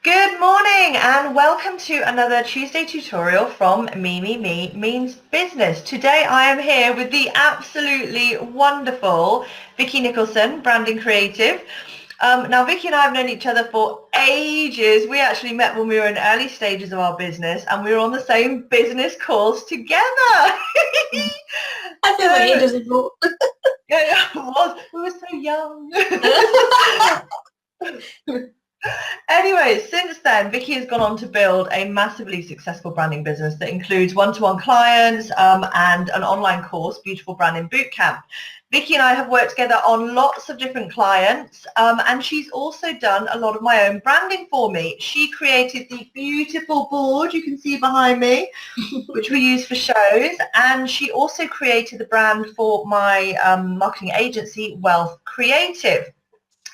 Good morning and welcome to another Tuesday tutorial from Me Means Business. Today I am here with the absolutely wonderful Vicky Nicholson, Branding Creative. Now Vicky and I have known each other for ages. We actually met when we were in early stages of our business and we were on the same business course together. I feel like ages ago. Yeah, it was. We were so young. Anyway, since then, Vicky has gone on to build a massively successful branding business that includes one-to-one clients and an online course, Beautiful Branding Bootcamp. Vicky and I have worked together on lots of different clients, and she's also done a lot of my own branding for me. She created the beautiful board you can see behind me, which we use for shows, and she also created the brand for my marketing agency, Wealth Creative.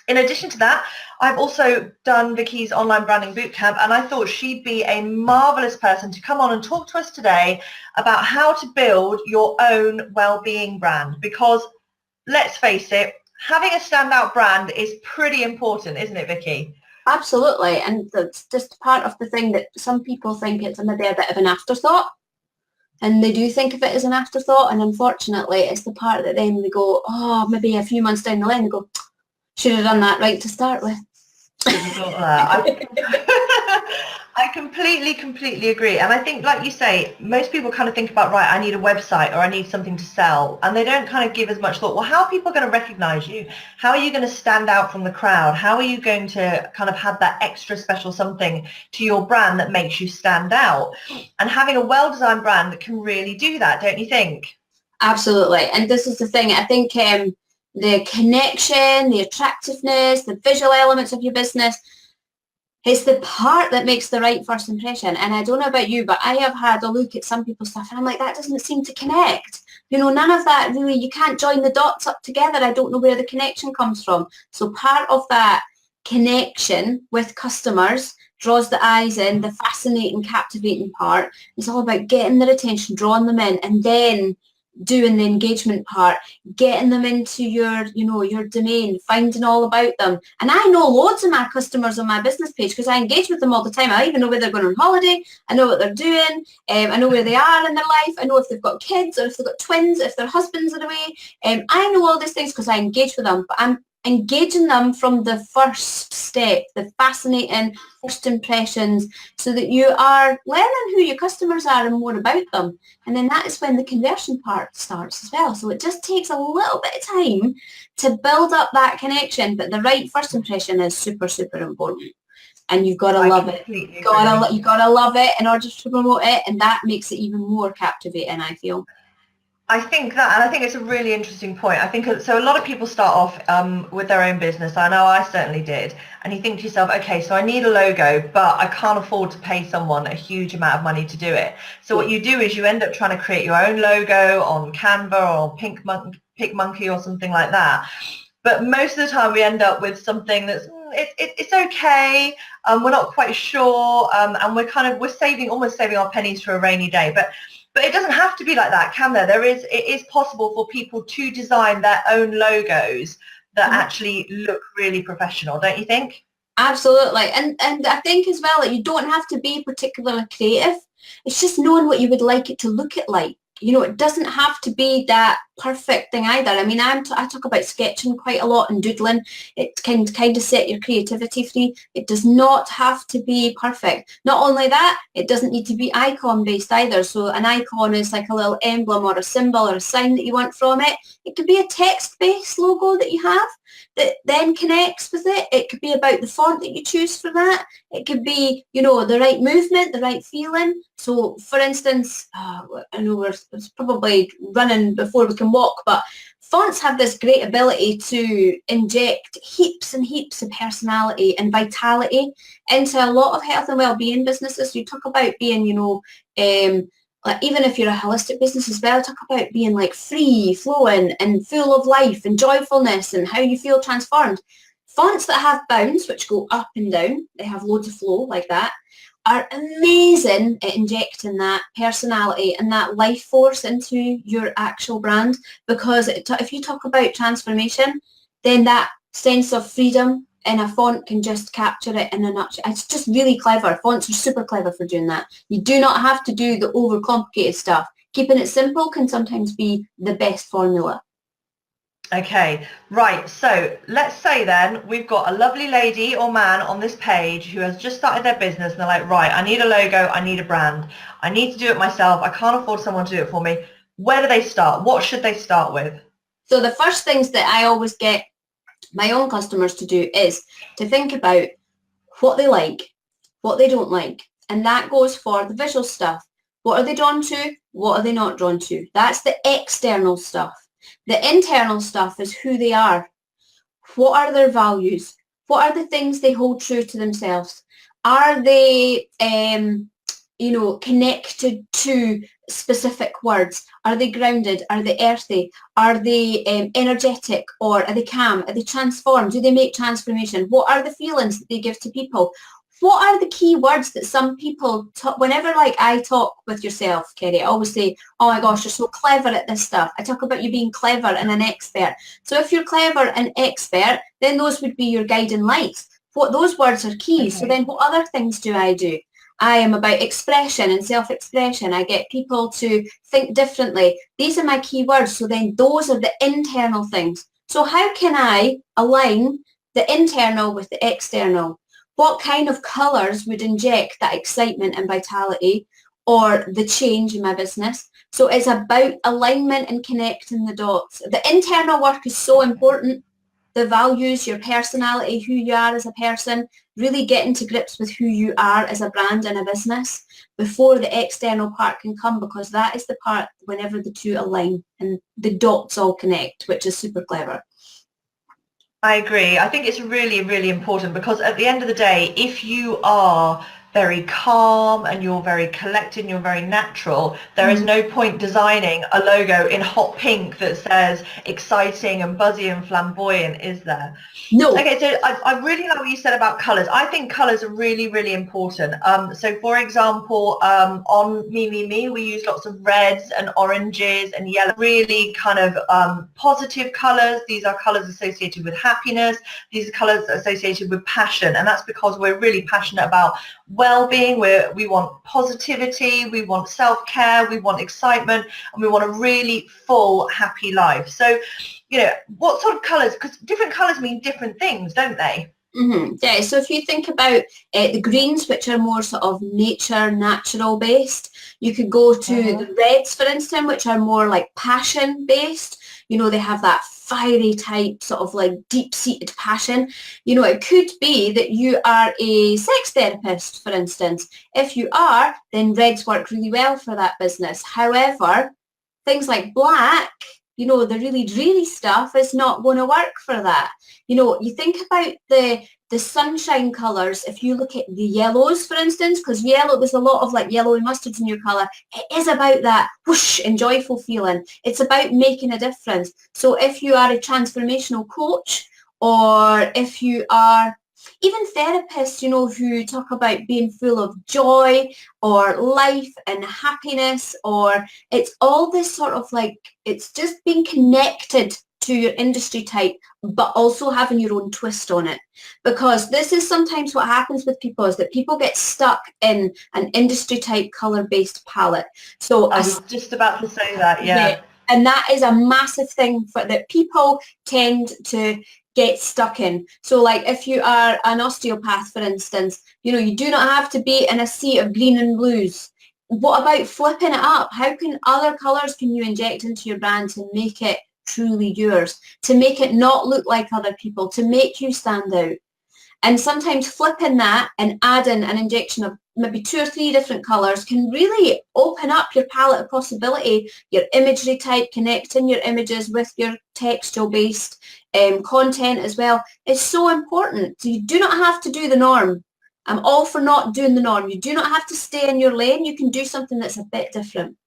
In addition to that, I've also done Vicky's online branding bootcamp, and I thought she'd be a marvelous person to come on and talk to us today about how to build your own well-being brand. Because let's face it, having a standout brand is pretty important, isn't it, Vicky? Absolutely, and that's just part of the thing that some people think it's maybe a bit of an afterthought, and they do think of it as an afterthought, and unfortunately it's the part that then they go, oh, maybe a few months down the line they go, should have done that right to start with. I completely agree. And I think, like you say, most people kind of think about, right, I need a website or I need something to sell. And they don't kind of give as much thought, well, how are people going to recognize you? How are you going to stand out from the crowd? How are you going to kind of have that extra special something to your brand that makes you stand out? And having a well-designed brand can really do that, don't you think? Absolutely, and this is the thing. I think the connection, the attractiveness, the visual elements of your business, it's the part that makes the right first impression. And I don't know about you, but I have had a look at some people's stuff and I'm like, that doesn't seem to connect. You know, none of that really, you can't join the dots up together. I don't know where the connection comes from. So part of that connection with customers draws the eyes in, the fascinating, captivating part. It's all about getting their attention, drawing them in, and then doing the engagement part, getting them into your, your domain, finding all about them. And I know loads of my customers on my business page because I engage with them all the time. I even know where they're going on holiday. I know what they're doing. I know where they are in their life. I know if they've got kids or if they've got twins, if their husbands are away. I know all these things because I engage with them, but I'm engaging them from the first step, the fascinating first impressions, so that you are learning who your customers are and more about them. And then that is when the conversion part starts as well. So it just takes a little bit of time to build up that connection, but the right first impression is super, super important. And you've got to love it. You gotta love it in order to promote it, and that makes it even more captivating, I feel. I think that, and I think it's a really interesting point. I think so. A lot of people start off with their own business. I know I certainly did. And you think to yourself, okay, so I need a logo, but I can't afford to pay someone a huge amount of money to do it. So what you do is you end up trying to create your own logo on Canva or PicMonkey or something like that. But most of the time we end up with something that's it's okay. We're not quite sure, and we're almost saving our pennies for a rainy day. But it doesn't have to be like that, can there? It is possible for people to design their own logos that actually look really professional, don't you think? Absolutely. And I think as well that you don't have to be particularly creative. It's just knowing what you would like it to look it like. You know, it doesn't have to be that perfect thing either. I mean, I talk about sketching quite a lot and doodling. It can kind of set your creativity free. It does not have to be perfect. Not only that, it doesn't need to be icon based either. So an icon is like a little emblem or a symbol or a sign that you want from it. It could be a text based logo that you have that then connects with it. It could be about the font that you choose for that. It could be, the right movement, the right feeling. So for instance, I know it's probably running before we can walk, but fonts have this great ability to inject heaps and heaps of personality and vitality into a lot of health and well-being businesses. You talk about being, like even if you're a holistic business as well, talk about being like free flowing and full of life and joyfulness and how you feel transformed. Fonts that have bounds, which go up and down, they have loads of flow like that, are amazing at injecting that personality and that life force into your actual brand. Because if you talk about transformation, then that sense of freedom in a font can just capture it in a nutshell. It's just really clever. Fonts are super clever for doing that. You do not have to do the overcomplicated stuff. Keeping it simple can sometimes be the best formula. Okay, right. So let's say then we've got a lovely lady or man on this page who has just started their business and they're like, right, I need a logo, I need a brand. I need to do it myself. I can't afford someone to do it for me. Where do they start? What should they start with? So the first things that I always get my own customers to do is to think about what they like, what they don't like. And that goes for the visual stuff. What are they drawn to? What are they not drawn to? That's the external stuff. The internal stuff is who they are. What are their values? What are the things they hold true to themselves? Are they, connected to specific words? Are they grounded? Are they earthy? Are they energetic, or are they calm? Are they transformed? Do they make transformation? What are the feelings that they give to people? What are the key words that some people talk, whenever like I talk with yourself, Kerry, I always say, oh my gosh, you're so clever at this stuff. I talk about you being clever and an expert. So if you're clever and expert, then those would be your guiding lights. What those words are key. Okay. So then what other things do? I am about expression and self-expression. I get people to think differently. These are my key words. So then those are the internal things. So how can I align the internal with the external? What kind of colours would inject that excitement and vitality or the change in my business? So it's about alignment and connecting the dots. The internal work is so important. The values, your personality, who you are as a person, really getting to grips with who you are as a brand and a business before the external part can come, because that is the part whenever the two align and the dots all connect, which is super clever. I agree. I think it's really, really important, because at the end of the day, if you are very calm and you're very collected and you're very natural, there is no point designing a logo in hot pink that says exciting and buzzy and flamboyant, is there? No. Okay, so I really like what you said about colours. I think colours are really, really important. So for example, on Me, we use lots of reds and oranges and yellow, really kind of positive colours. These are colours associated with happiness. These are colours associated with passion, and that's because we're really passionate about well-being. We want positivity, we want self-care, we want excitement, and we want a really full, happy life. So, what sort of colours, because different colours mean different things, don't they? Mm-hmm. Yeah, so if you think about the greens, which are more sort of natural based, you could go to the reds, for instance, which are more like passion based. They have that fiery type, sort of like deep-seated passion. It could be that you are a sex therapist, for instance. If you are, then reds work really well for that business. However, things like black, the really dreary stuff is not going to work for that. You think about the sunshine colours. If you look at the yellows, for instance, because yellow, there's a lot of like yellow and mustards in your colour. It is about that whoosh and joyful feeling. It's about making a difference. So if you are a transformational coach, or if you are even therapists, who talk about being full of joy or life and happiness, or it's all this sort of like, it's just being connected to your industry type, but also having your own twist on it. Because this is sometimes what happens with people, is that people get stuck in an industry type color-based palette. So I was just about to say that, yeah. And that is a massive thing that people tend to get stuck in. So like if you are an osteopath, for instance, you do not have to be in a sea of green and blues. What about flipping it up? How can other colours can you inject into your brand to make it truly yours, to make it not look like other people, to make you stand out? And sometimes flipping that and adding an injection of maybe 2 or 3 different colours can really open up your palette of possibility, your imagery type, connecting your images with your textual-based content as well. It's so important. So you do not have to do the norm. I'm all for not doing the norm. You do not have to stay in your lane. You can do something that's a bit different.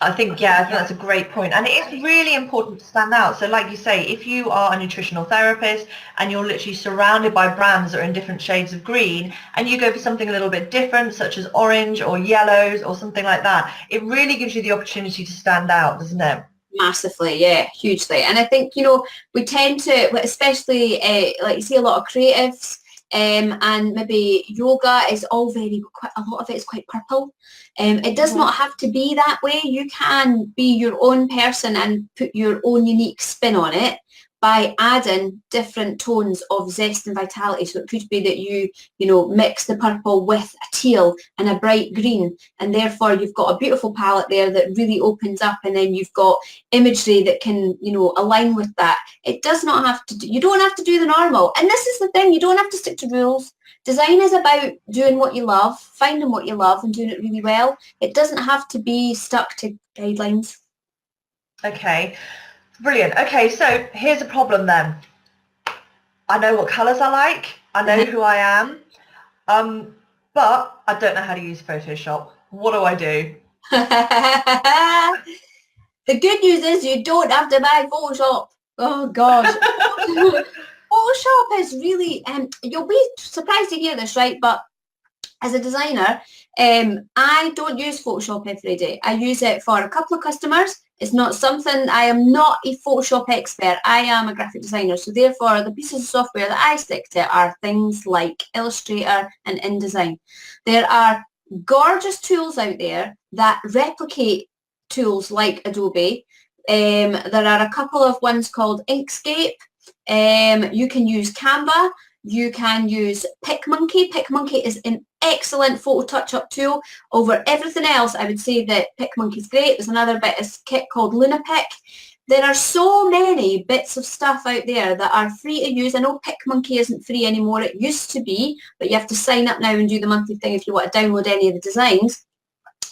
I think that's a great point. And it is really important to stand out. So like you say, if you are a nutritional therapist and you're literally surrounded by brands that are in different shades of green, and you go for something a little bit different, such as orange or yellows or something like that, it really gives you the opportunity to stand out, doesn't it? Massively, yeah, hugely. And I think, you know, we tend to, especially like you see a lot of creatives, and maybe yoga is all quite a lot of it is quite purple. It does not have to be that way. You can be your own person and put your own unique spin on it by adding different tones of zest and vitality. So it could be that you know, mix the purple with a teal and a bright green, and therefore you've got a beautiful palette there that really opens up, and then you've got imagery that can, you know, align with that. It does not have to you don't have to do the normal. And this is the thing, you don't have to stick to rules. Design is about doing what you love, finding what you love and doing it really well. It doesn't have to be stuck to guidelines. Okay, brilliant. Okay, so here's a problem then. I know what colours I like, I know who I am, but I don't know how to use Photoshop. What do I do? The good news is you don't have to buy Photoshop. Oh gosh. Photoshop is really, you'll be surprised to hear this, right? But as a designer, I don't use Photoshop every day. I use it for a couple of customers. It's not something, I am not a Photoshop expert. I am a graphic designer. So therefore, the pieces of software that I stick to are things like Illustrator and InDesign. There are gorgeous tools out there that replicate tools like Adobe. There are a couple of ones called Inkscape. You can use Canva. You can use PicMonkey. PicMonkey is an excellent photo touch-up tool. Over everything else, I would say that PicMonkey is great. There's another bit of kit called LunaPic. There are so many bits of stuff out there that are free to use. I know PicMonkey isn't free anymore. It used to be, but you have to sign up now and do the monthly thing if you want to download any of the designs.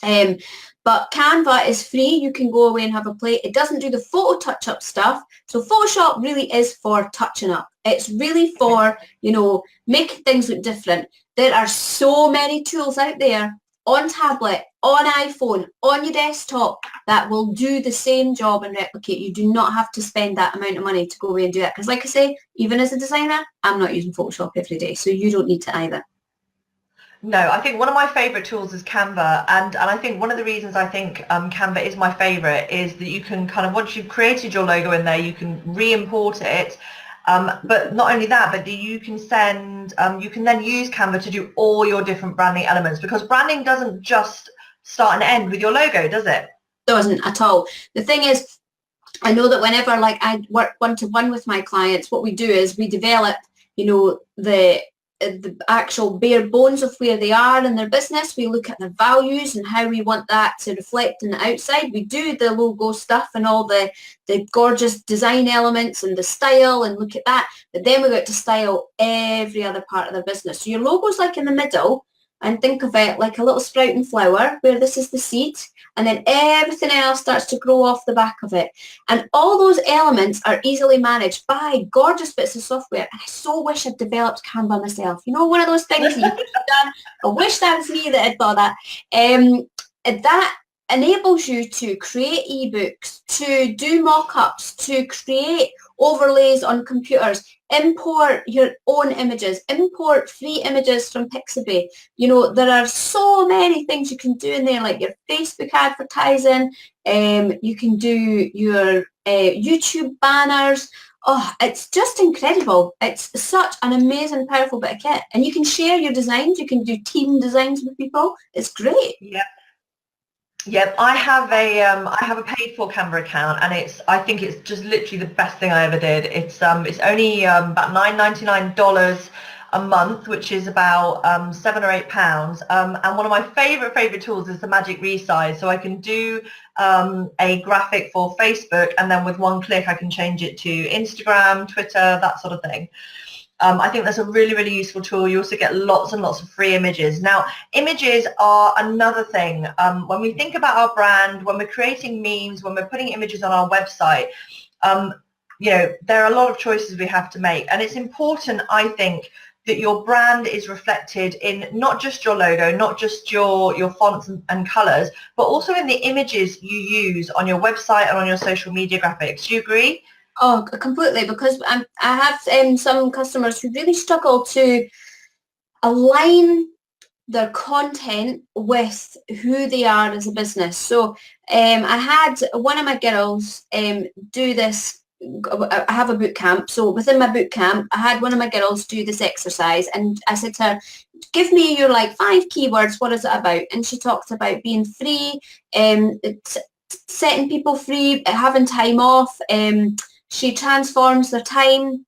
But Canva is free. You can go away and have a play. It doesn't do the photo touch-up stuff. So Photoshop really is for touching up. It's really for, you know, making things look different. There are so many tools out there on tablet, on iPhone, on your desktop that will do the same job and replicate. You do not have to spend that amount of money to go away and do it. Because like I say, even as a designer, I'm not using Photoshop every day. So you don't need to either. No, I think one of my favorite tools is Canva, and I think one of the reasons I think Canva is my favorite is that you can kind of, once you've created your logo in there, you can re-import it, but not only that, but you can send, you can then use Canva to do all your different branding elements, because branding doesn't just start and end with your logo, does it? Doesn't at all. The thing is, I know that whenever like I work one-to-one with my clients, what we do is we develop, you know, the actual bare bones of where they are in their business. We look at their values and how we want that to reflect in the outside. We do the logo stuff and all the gorgeous design elements and the style and look at that. But then we got to style every other part of their business. So your logo's like in the middle, and think of it like a little sprouting flower where this is the seed, and then everything else starts to grow off the back of it. And all those elements are easily managed by gorgeous bits of software. And I so wish I'd developed Canva myself. You know, one of those things that you could have done. I wish that was me that had thought that. That enables you to create ebooks, to do mock-ups, to create overlays on computers, import your own images, import free images from Pixabay. You know, there are so many things you can do in there, like your Facebook advertising, you can do your YouTube banners. Oh, it's just incredible. It's such an amazing, powerful bit of kit. And you can share your designs. You can do team designs with people. It's great. Yeah. Yep, I have a paid for Canva account, and I think it's just literally the best thing I ever did. It's only about $9.99 a month, which is about £7 or £8. And one of my favorite tools is the Magic Resize. So I can do a graphic for Facebook, and then with one click I can change it to Instagram, Twitter, that sort of thing. I think that's a really useful tool. You also get lots and lots of free images. Now, images are another thing. When we think about our brand, when we're creating memes, when we're putting images on our website, you know, there are a lot of choices we have to make. And it's important, I think, that your brand is reflected in not just your logo, not just your fonts and colors, but also in the images you use on your website and on your social media graphics. Do you agree? Oh, completely, because I have some customers who really struggle to align their content with who they are as a business. So I had one of my girls do this. I have a boot camp. So within my boot camp, I had one of my girls do this exercise, and I said to her, give me your like 5 keywords. What is it about? And she talked about being free, setting people free, having time off. She transforms their time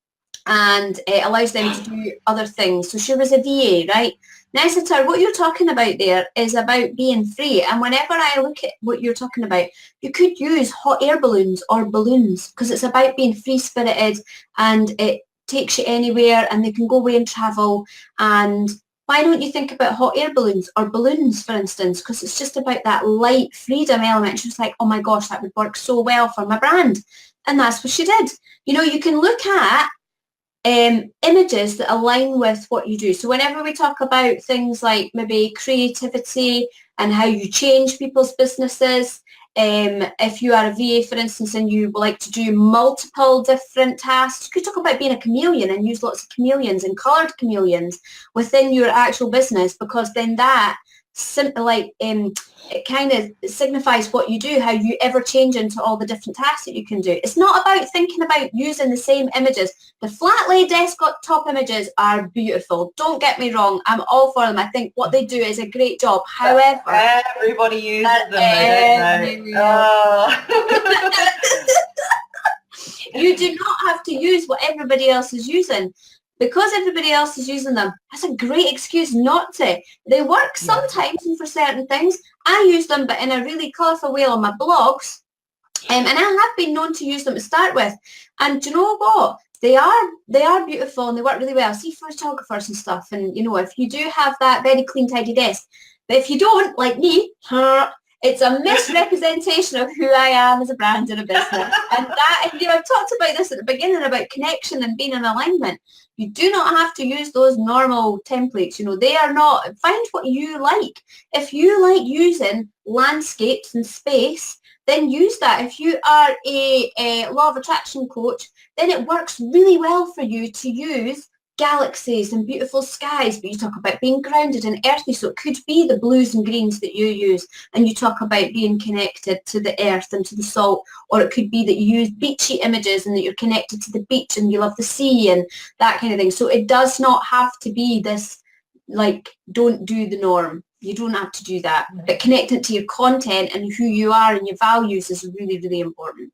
and it allows them to do other things. So she was a VA, right? Now I said to her, what you're talking about there is about being free. And whenever I look at what you're talking about, you could use hot air balloons or balloons because it's about being free-spirited and it takes you anywhere and they can go away and travel. And why don't you think about hot air balloons or balloons, for instance, because it's just about that light freedom element. She was like, oh my gosh, that would work so well for my brand. And that's what she did. You know, you can look at images that align with what you do. So whenever we talk about things like maybe creativity and how you change people's businesses, if you are a VA, for instance, and you like to do multiple different tasks, you could talk about being a chameleon and use lots of chameleons and coloured chameleons within your actual business, because then that it kind of signifies what you do, how you ever change into all the different tasks that you can do. It's not about thinking about using the same images. The flat lay desktop images are beautiful. Don't get me wrong. I'm all for them. I think what they do is a great job. However, everybody uses them, they don't know. You do not have to use what everybody else is using. Because everybody else is using them, that's a great excuse not to. They work sometimes and for certain things. I use them, but in a really colourful way on my blogs. And I have been known to use them to start with. And do you know what? They are beautiful and they work really well. See photographers and stuff. And, you know, if you do have that very clean, tidy desk. But if you don't, like me, it's a misrepresentation of who I am as a brand and a business. And that, you know, I've talked about this at the beginning about connection and being in alignment. You do not have to use those normal templates. You know, they are not, find what you like. If you like using landscapes and space, then use that. If you are a law of attraction coach, then it works really well for you to use galaxies and beautiful skies, but you talk about being grounded and earthy, so it could be the blues and greens that you use, and you talk about being connected to the earth and to the salt, or it could be that you use beachy images and that you're connected to the beach and you love the sea and that kind of thing. So it does not have to be this, like, don't do the norm. You don't have to do that, but connecting to your content and who you are and your values is really, really important.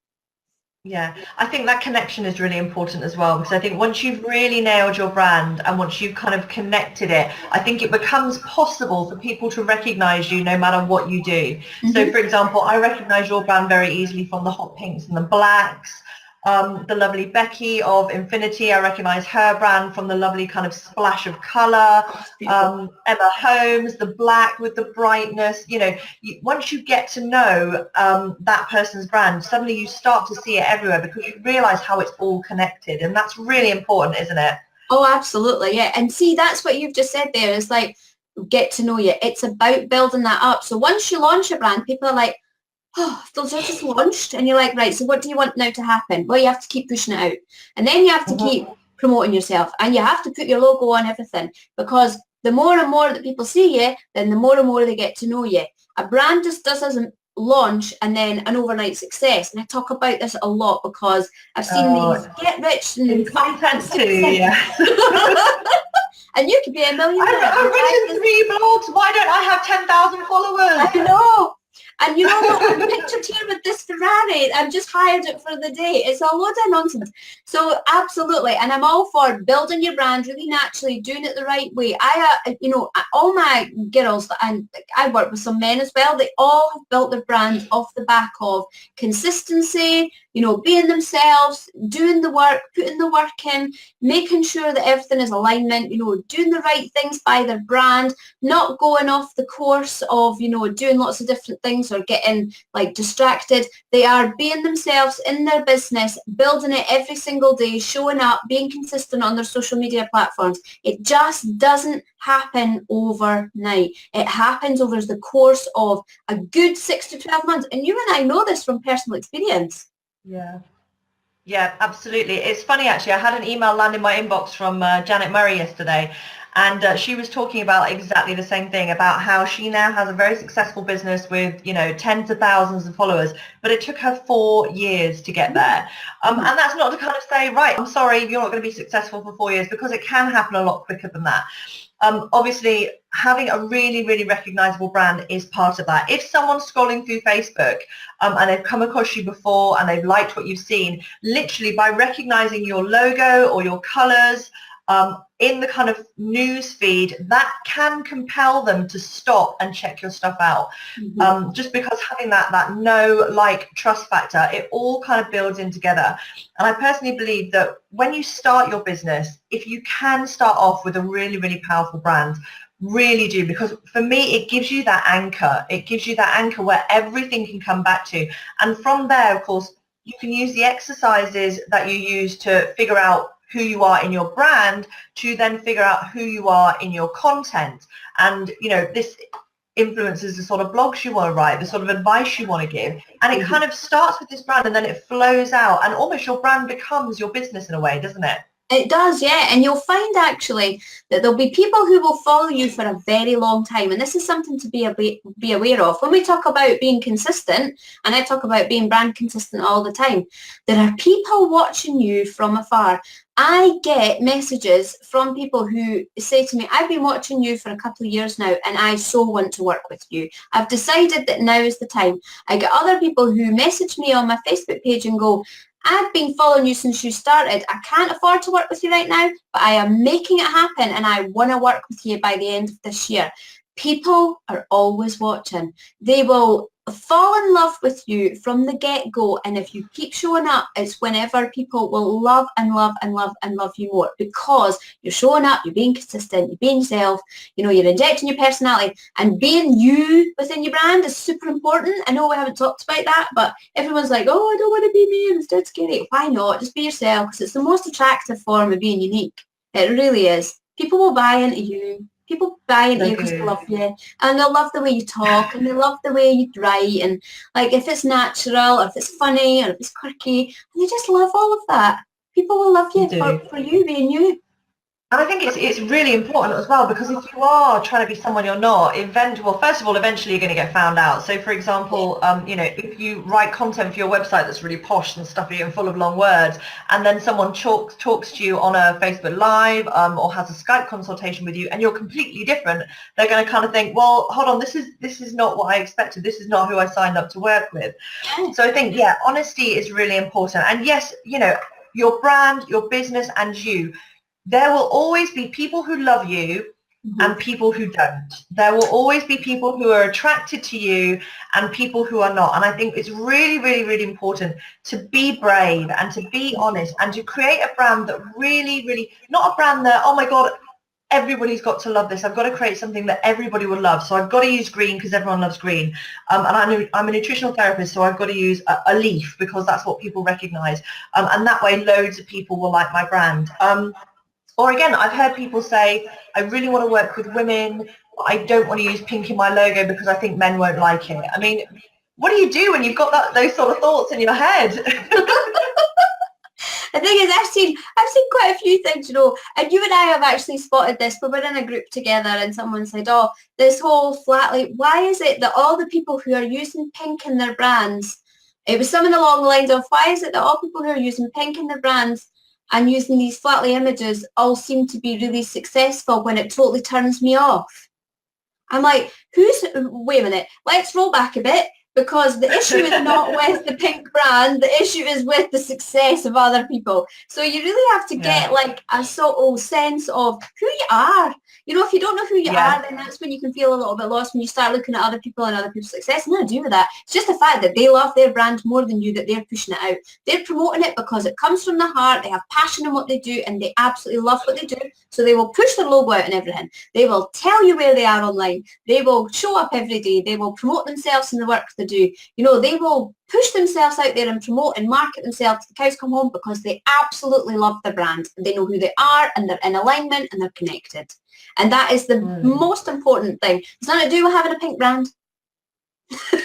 Yeah, I think that connection is really important as well, because I think once you've really nailed your brand and once you've kind of connected it, I think it becomes possible for people to recognize you no matter what you do. Mm-hmm. So for example, I recognize your brand very easily from the hot pinks and the blacks. The lovely Becky of Infinity, I recognize her brand from the lovely kind of splash of color. Emma Holmes, the black with the brightness. You know, once you get to know that person's brand, suddenly you start to see it everywhere because you realize how it's all connected, and that's really important, isn't it? Oh, absolutely, yeah. And see, that's what you've just said there, is like, get to know you. It's about building that up. So once you launch a brand, people are like, oh, those are just launched, and you're like, right, so what do you want now to happen? Well, you have to keep pushing it out, and then you have to keep promoting yourself, and you have to put your logo on everything, because the more and more that people see you, then the more and more they get to know you. A brand just doesn't launch and then an overnight success, and I talk about this a lot because I've seen these get rich and content too, yeah. And you could be $1 million. I've written 3 blogs. Why don't I have 10,000 followers? I know. And you know what? I'm pictured here with this Ferrari. I've just hired it for the day. It's a load of nonsense. So absolutely. And I'm all for building your brand really naturally, doing it the right way. You know, all my girls, and I work with some men as well, they all have built their brand off the back of consistency, you know, being themselves, doing the work, putting the work in, making sure that everything is alignment, you know, doing the right things by their brand, not going off the course of, you know, doing lots of different things or getting like distracted. They are being themselves in their business, building it every single day, showing up, being consistent on their social media platforms. It just doesn't happen overnight. It happens over the course of a good 6 to 12 months. And you and I know this from personal experience. Yeah, absolutely. It's funny, actually. I had an email land in my inbox from Janet Murray yesterday, and she was talking about exactly the same thing, about how she now has a very successful business with, you know, tens of thousands of followers, but it took her 4 years to get there. And that's not to kind of say, right, I'm sorry, you're not going to be successful for 4 years, because it can happen a lot quicker than that. Obviously, having a really, really recognizable brand is part of that. If someone's scrolling through Facebook and they've come across you before and they've liked what you've seen, literally by recognizing your logo or your colors in the kind of news feed, that can compel them to stop and check your stuff out. Just because having that know, like, trust factor, it all kind of builds in together. And I personally believe that when you start your business, if you can start off with a really, really powerful brand, really do, because for me it gives you that anchor. It gives you that anchor where everything can come back to. And from there, of course, you can use the exercises that you use to figure out who you are in your brand to then figure out who you are in your content. And, you know, this influences the sort of blogs you want to write, the sort of advice you want to give. And it kind of starts with this brand and then it flows out, and almost your brand becomes your business in a way, doesn't it? It does, yeah. And you'll find actually that there'll be people who will follow you for a very long time. And this is something to be aware of. When we talk about being consistent, and I talk about being brand consistent all the time, there are people watching you from afar. I get messages from people who say to me, I've been watching you for a couple of years now and I so want to work with you. I've decided that now is the time. I get other people who message me on my Facebook page and go, I've been following you since you started. I can't afford to work with you right now, but I am making it happen and I want to work with you by the end of this year. People are always watching. They will fall in love with you from the get-go, and if you keep showing up, it's whenever people will love and love and love and love you more, because you're showing up, you're being consistent, you're being yourself, you know, you're injecting your personality, and being you within your brand is super important. I know we haven't talked about that, but everyone's like, oh, I don't want to be me, and it's dead scary. Why not? Just be yourself, because it's the most attractive form of being unique. It really is. People will buy into you. People buy into you because they love you, and they'll love the way you talk, and they love the way you write, and like if it's natural, or if it's funny, or if it's quirky, and they just love all of that. People will love you for you being you. And I think it's really important as well, because if you are trying to be someone you're not, first of all, eventually you're going to get found out. So, for example, you know, if you write content for your website that's really posh and stuffy and full of long words, and then someone talks to you on a Facebook Live or has a Skype consultation with you, and you're completely different, they're going to kind of think, well, hold on, this is not what I expected. This is not who I signed up to work with. So I think, yeah, honesty is really important. And yes, you know, your brand, your business, and you. There will always be people who love you and people who don't. There will always be people who are attracted to you and people who are not. And I think it's really, really, really important to be brave and to be honest and to create a brand that really, really, not a brand that, oh my God, everybody's got to love this. I've got to create something that everybody will love. So I've got to use green because everyone loves green. And I'm a nutritional therapist, so I've got to use a leaf because that's what people recognize. And that way loads of people will like my brand. Or again, I've heard people say, I really want to work with women. I don't want to use pink in my logo because I think men won't like it. I mean, what do you do when you've got those sort of thoughts in your head? The thing is, I've seen quite a few things, you know, and you and I have actually spotted this. We were in a group together and someone said, oh, this whole Flatly, why is it that all the people who are using pink in their brands, it was something along the lines of, why is it that all people who are using pink in their brands and using these Flatly images all seem to be really successful when it totally turns me off? I'm like, wait a minute, let's roll back a bit, because the issue is not with the pink brand, the issue is with the success of other people. So you really have to get like a sort of sense of who you are. You know, if you don't know who you are, then that's when you can feel a little bit lost when you start looking at other people and other people's success. Nothing to do with that. It's just the fact that they love their brand more than you, that they're pushing it out. They're promoting it because it comes from the heart. They have passion in what they do and they absolutely love what they do. So they will push their logo out and everything. They will tell you where they are online. They will show up every day. They will promote themselves in the work they do. You know, they will push themselves out there and promote and market themselves to the cows come home because they absolutely love their brand. They know who they are and they're in alignment and they're connected. And that is the most important thing. It's nothing to do with having a pink brand.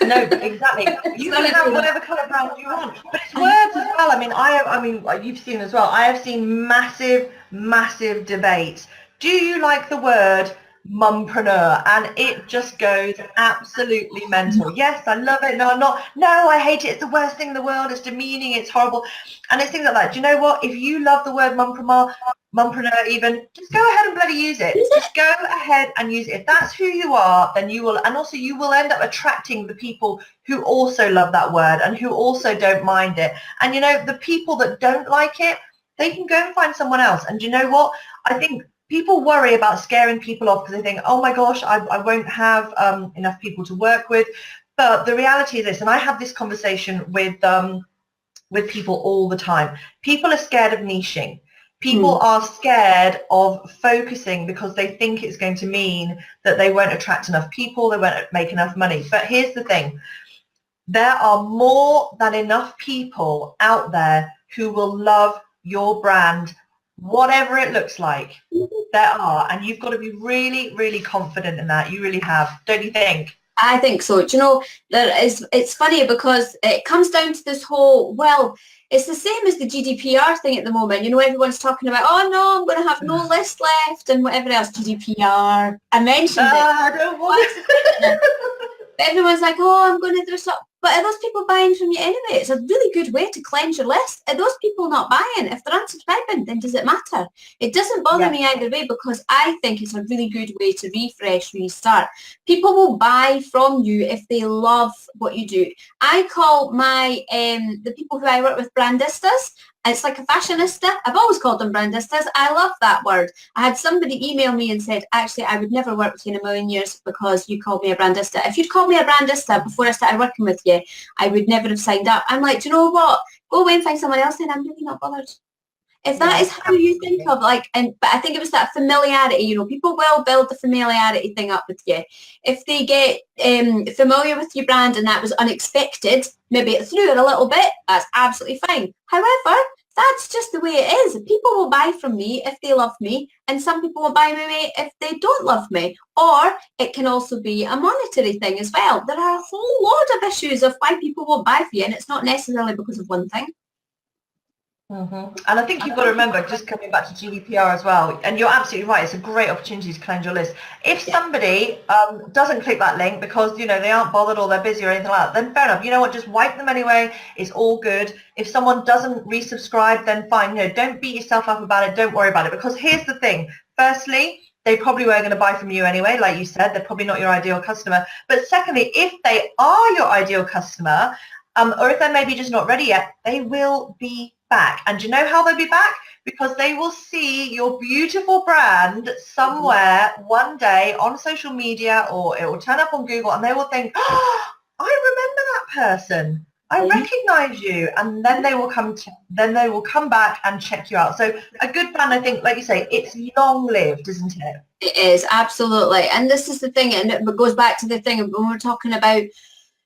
No, exactly. You can have whatever colour brand you want, but it's words as well. I mean, you've seen as well. I have seen massive debates Do you like the word mumpreneur? And it just goes absolutely mental. Yes, I love it. No, I'm not. No, I hate it. It's the worst thing in the world. It's demeaning. It's horrible. And it's things like that. Do you know what? If you love the word mumpreneur even, just go ahead and bloody use it. Just go ahead and use it. If that's who you are, then you will, and also you will end up attracting the people who also love that word and who also don't mind it. And you know, the people that don't like it, they can go and find someone else. And you know what? I think people worry about scaring people off because they think, oh my gosh, I won't have enough people to work with. But the reality is this, and I have this conversation with people all the time. People are scared of niching. People are scared of focusing because they think it's going to mean that they won't attract enough people, they won't make enough money. But here's the thing. There are more than enough people out there who will love your brand, whatever it looks like. There are, and you've got to be really, really confident in that. You really have, don't you think? I think so. Do you know, it's funny because it comes down to this whole, well, it's the same as the GDPR thing at the moment. You know, everyone's talking about, oh no, I'm going to have no list left and whatever else. GDPR. I mentioned it. I don't want it. Everyone's like, oh, I'm going to do something. But are those people buying from you anyway? It's a really good way to cleanse your list. Are those people not buying? If they're unsubscribing, then does it matter? It doesn't bother me either way because I think it's a really good way to refresh, restart. People will buy from you if they love what you do. I call my, the people who I work with brandistas. It's like a fashionista. I've always called them brandistas. I love that word. I had somebody email me and said, actually, I would never work with you in a million years because you called me a brandista. If you'd called me a brandista before I started working with you, I would never have signed up. I'm like, do you know what? Go away and find someone else and I'm really not bothered. If that is how you think of but I think it was that familiarity, you know, people will build the familiarity thing up with you. If they get familiar with your brand and that was unexpected, maybe it threw it a little bit, that's absolutely fine. However, that's just the way it is. People will buy from me if they love me, and some people will buy from me if they don't love me. Or it can also be a monetary thing as well. There are a whole lot of issues of why people won't buy for you, and it's not necessarily because of one thing. And I think you've got to remember, just coming back to GDPR as well, and you're absolutely right, it's a great opportunity to cleanse your list. If somebody doesn't click that link because, you know, they aren't bothered or they're busy or anything like that, then fair enough. You know what, just wipe them anyway. It's all good. If someone doesn't resubscribe, then fine. You know, don't beat yourself up about it. Don't worry about it. Because here's the thing. Firstly, they probably weren't going to buy from you anyway, like you said. They're probably not your ideal customer. But secondly, if they are your ideal customer, or if they're maybe just not ready yet, they will be back. And do you know how they'll be back? Because they will see your beautiful brand somewhere one day on social media, or it will turn up on Google, and they will think, oh, I remember that person. I recognize you. And then they will come back and check you out. So a good brand, I think, like you say, it's long-lived, isn't it? It is, absolutely. And this is the thing, and it goes back to the thing when we're talking about,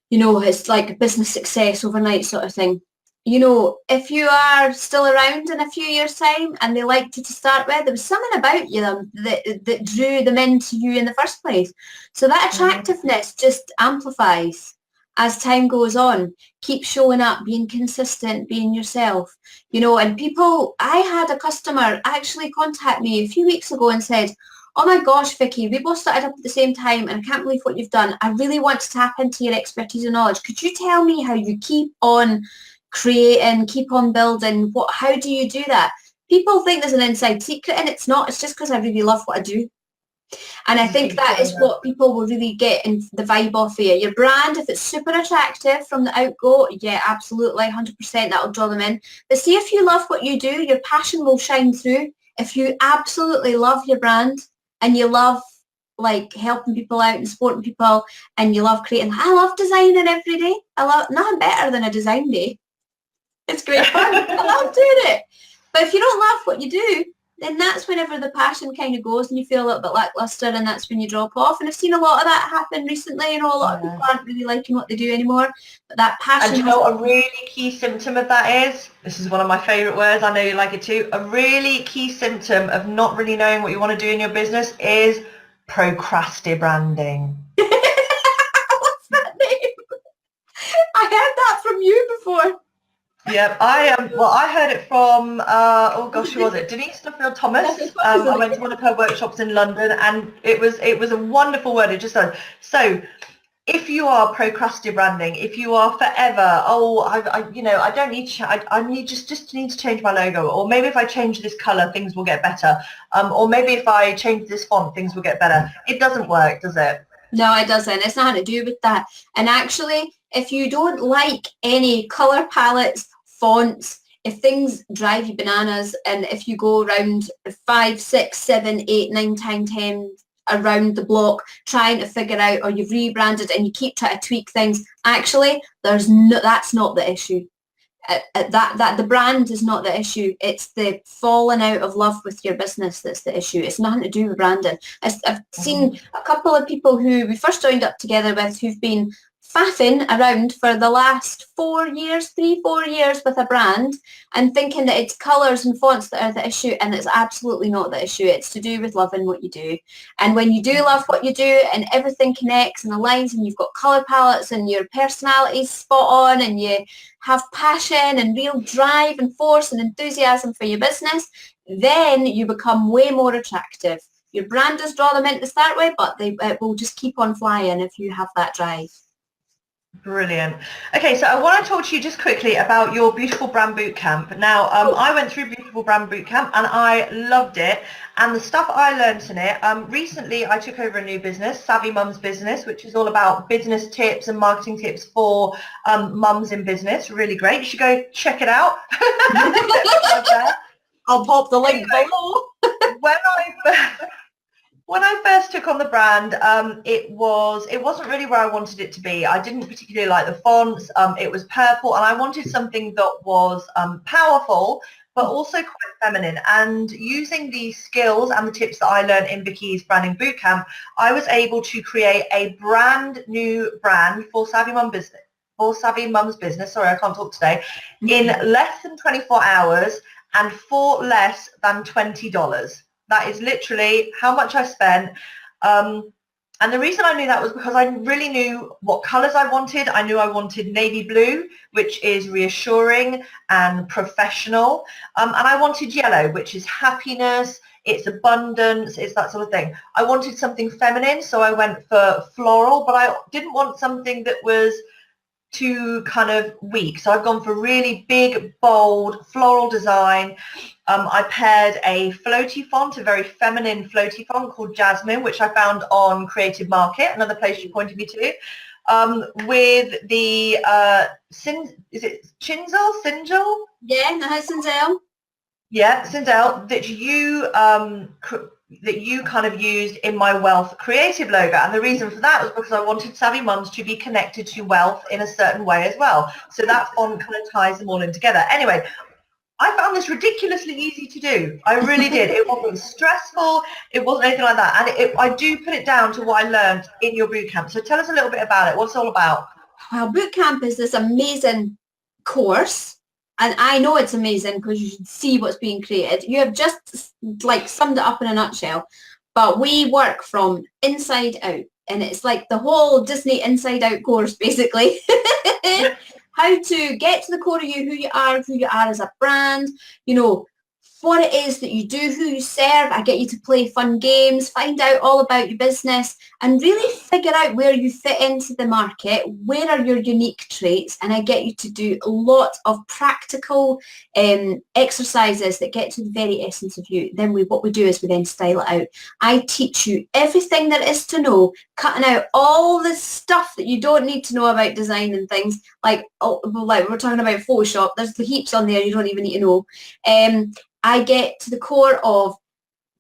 you know, it's like business success overnight sort of thing. You know, if you are still around in a few years' time and they liked you to start with, there was something about you that drew them into you in the first place. So that attractiveness just amplifies as time goes on. Keep showing up, being consistent, being yourself. You know, and people, I had a customer actually contact me a few weeks ago and said, oh my gosh, Vicky, we both started up at the same time and I can't believe what you've done. I really want to tap into your expertise and knowledge. Could you tell me how you keep on creating, keep on building? How do you do that? People think there's an inside secret and it's not. It's just because I really love what I do. And I think that is what people will really get in the vibe off here. Your brand, if it's super attractive from the outgo, yeah, absolutely, 100%, that'll draw them in. But see, if you love what you do, your passion will shine through. If you absolutely love your brand and you love like helping people out and supporting people and you love creating, I love designing every day. I love nothing better than a design day. It's great fun. I love doing it. But if you don't love what you do, then that's whenever the passion kind of goes and you feel a little bit lackluster, and that's when you drop off. And I've seen a lot of that happen recently. You know, a lot of people aren't really liking what they do anymore. But that passion... And you know what a really key symptom of that is? This is one of my favourite words. I know you like it too. A really key symptom of not really knowing what you want to do in your business is procrasti-branding. What's that name? I heard that from you before. Yeah, well, I heard it from oh gosh, who was it? Denise Duffield Thomas. I went to one of her workshops in London, and it was a wonderful word. It just said, so if you are procrastinating branding, if you are forever, I don't need to, I need just need to change my logo, or maybe if I change this color, things will get better, or maybe if I change this font, things will get better. It doesn't work, does it? No, it doesn't. It's nothing to do with that. And actually, if you don't like any color palettes, fonts, if things drive you bananas, and if you go around 5, 6, 7, 8, 9, 10 around the block trying to figure out, or you've rebranded and you keep trying to tweak things, actually, that's not the issue. That the brand is not the issue. It's the falling out of love with your business that's the issue. It's nothing to do with branding. I've seen a couple of people who we first joined up together with who've been faffing around for the last 4 years, 3, 4 years with a brand and thinking that it's colours and fonts that are the issue, and it's absolutely not the issue. It's to do with loving what you do. And when you do love what you do and everything connects and aligns and you've got colour palettes and your personality's spot on and you have passion and real drive and force and enthusiasm for your business, then you become way more attractive. Your brand does draw them in to start with, but it will just keep on flying if you have that drive. Brilliant. Okay, so I want to talk to you just quickly about your Beautiful Brand Bootcamp. Now, I went through Beautiful Brand Bootcamp and I loved it. And the stuff I learned in it, recently I took over a new business, Savvy Mums Business, which is all about business tips and marketing tips for mums in business. Really great. You should go check it out. I'll pop the link below. When I first took on the brand, it wasn't really where I wanted it to be. I didn't particularly like the fonts. It was purple, and I wanted something that was powerful, but also quite feminine. And using the skills and the tips that I learned in Vicky's Branding Bootcamp, I was able to create a brand new brand for Savvy Mums Business. Sorry, I can't talk today. In less than 24 hours and for less than $20. That is literally how much I spent. And the reason I knew that was because I really knew what colors I wanted. I knew I wanted navy blue, which is reassuring and professional. And I wanted yellow, which is happiness, it's abundance, it's that sort of thing. I wanted something feminine, so I went for floral, but I didn't want something that was too kind of weak. So I've gone for really big, bold, floral design. I paired a floaty font, a very feminine floaty font called Jasmine, which I found on Creative Market, another place you pointed me to, with the, is it Cinzel? Yeah, Cinzel. Yeah, Cinzel, that you kind of used in my Wealth Creative logo. And the reason for that was because I wanted Savvy Mums to be connected to wealth in a certain way as well. So that font kind of ties them all in together. Anyway, I found this ridiculously easy to do. I really did. It wasn't stressful. It wasn't anything like that. And I do put it down to what I learned in your bootcamp. So tell us a little bit about it. What's it all about? Well, bootcamp is this amazing course. And I know it's amazing because you should see what's being created. You have just like summed it up in a nutshell. But we work from inside out. And it's like the whole Disney Inside Out course, basically. How to get to the core of you, who you are as a brand, you know, what it is that you do, who you serve. I get you to play fun games, find out all about your business and really figure out where you fit into the market, where are your unique traits, and I get you to do a lot of practical exercises that get to the very essence of you. Then what we do is we then style it out. I teach you everything there is to know, cutting out all the stuff that you don't need to know about design and things, like we're talking about Photoshop. There's the heaps on there you don't even need to know. I get to the core of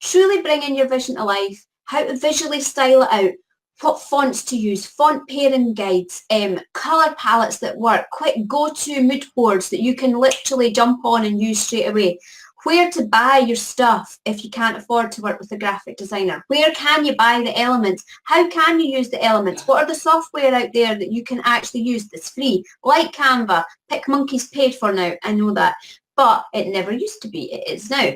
truly bringing your vision to life, how to visually style it out, what fonts to use, font pairing guides, colour palettes that work, quick go-to mood boards that you can literally jump on and use straight away, where to buy your stuff if you can't afford to work with a graphic designer, where can you buy the elements, how can you use the elements, what are the software out there that you can actually use that's free, like Canva, PicMonkey's paid for now, I know that. But it never used to be, it is now.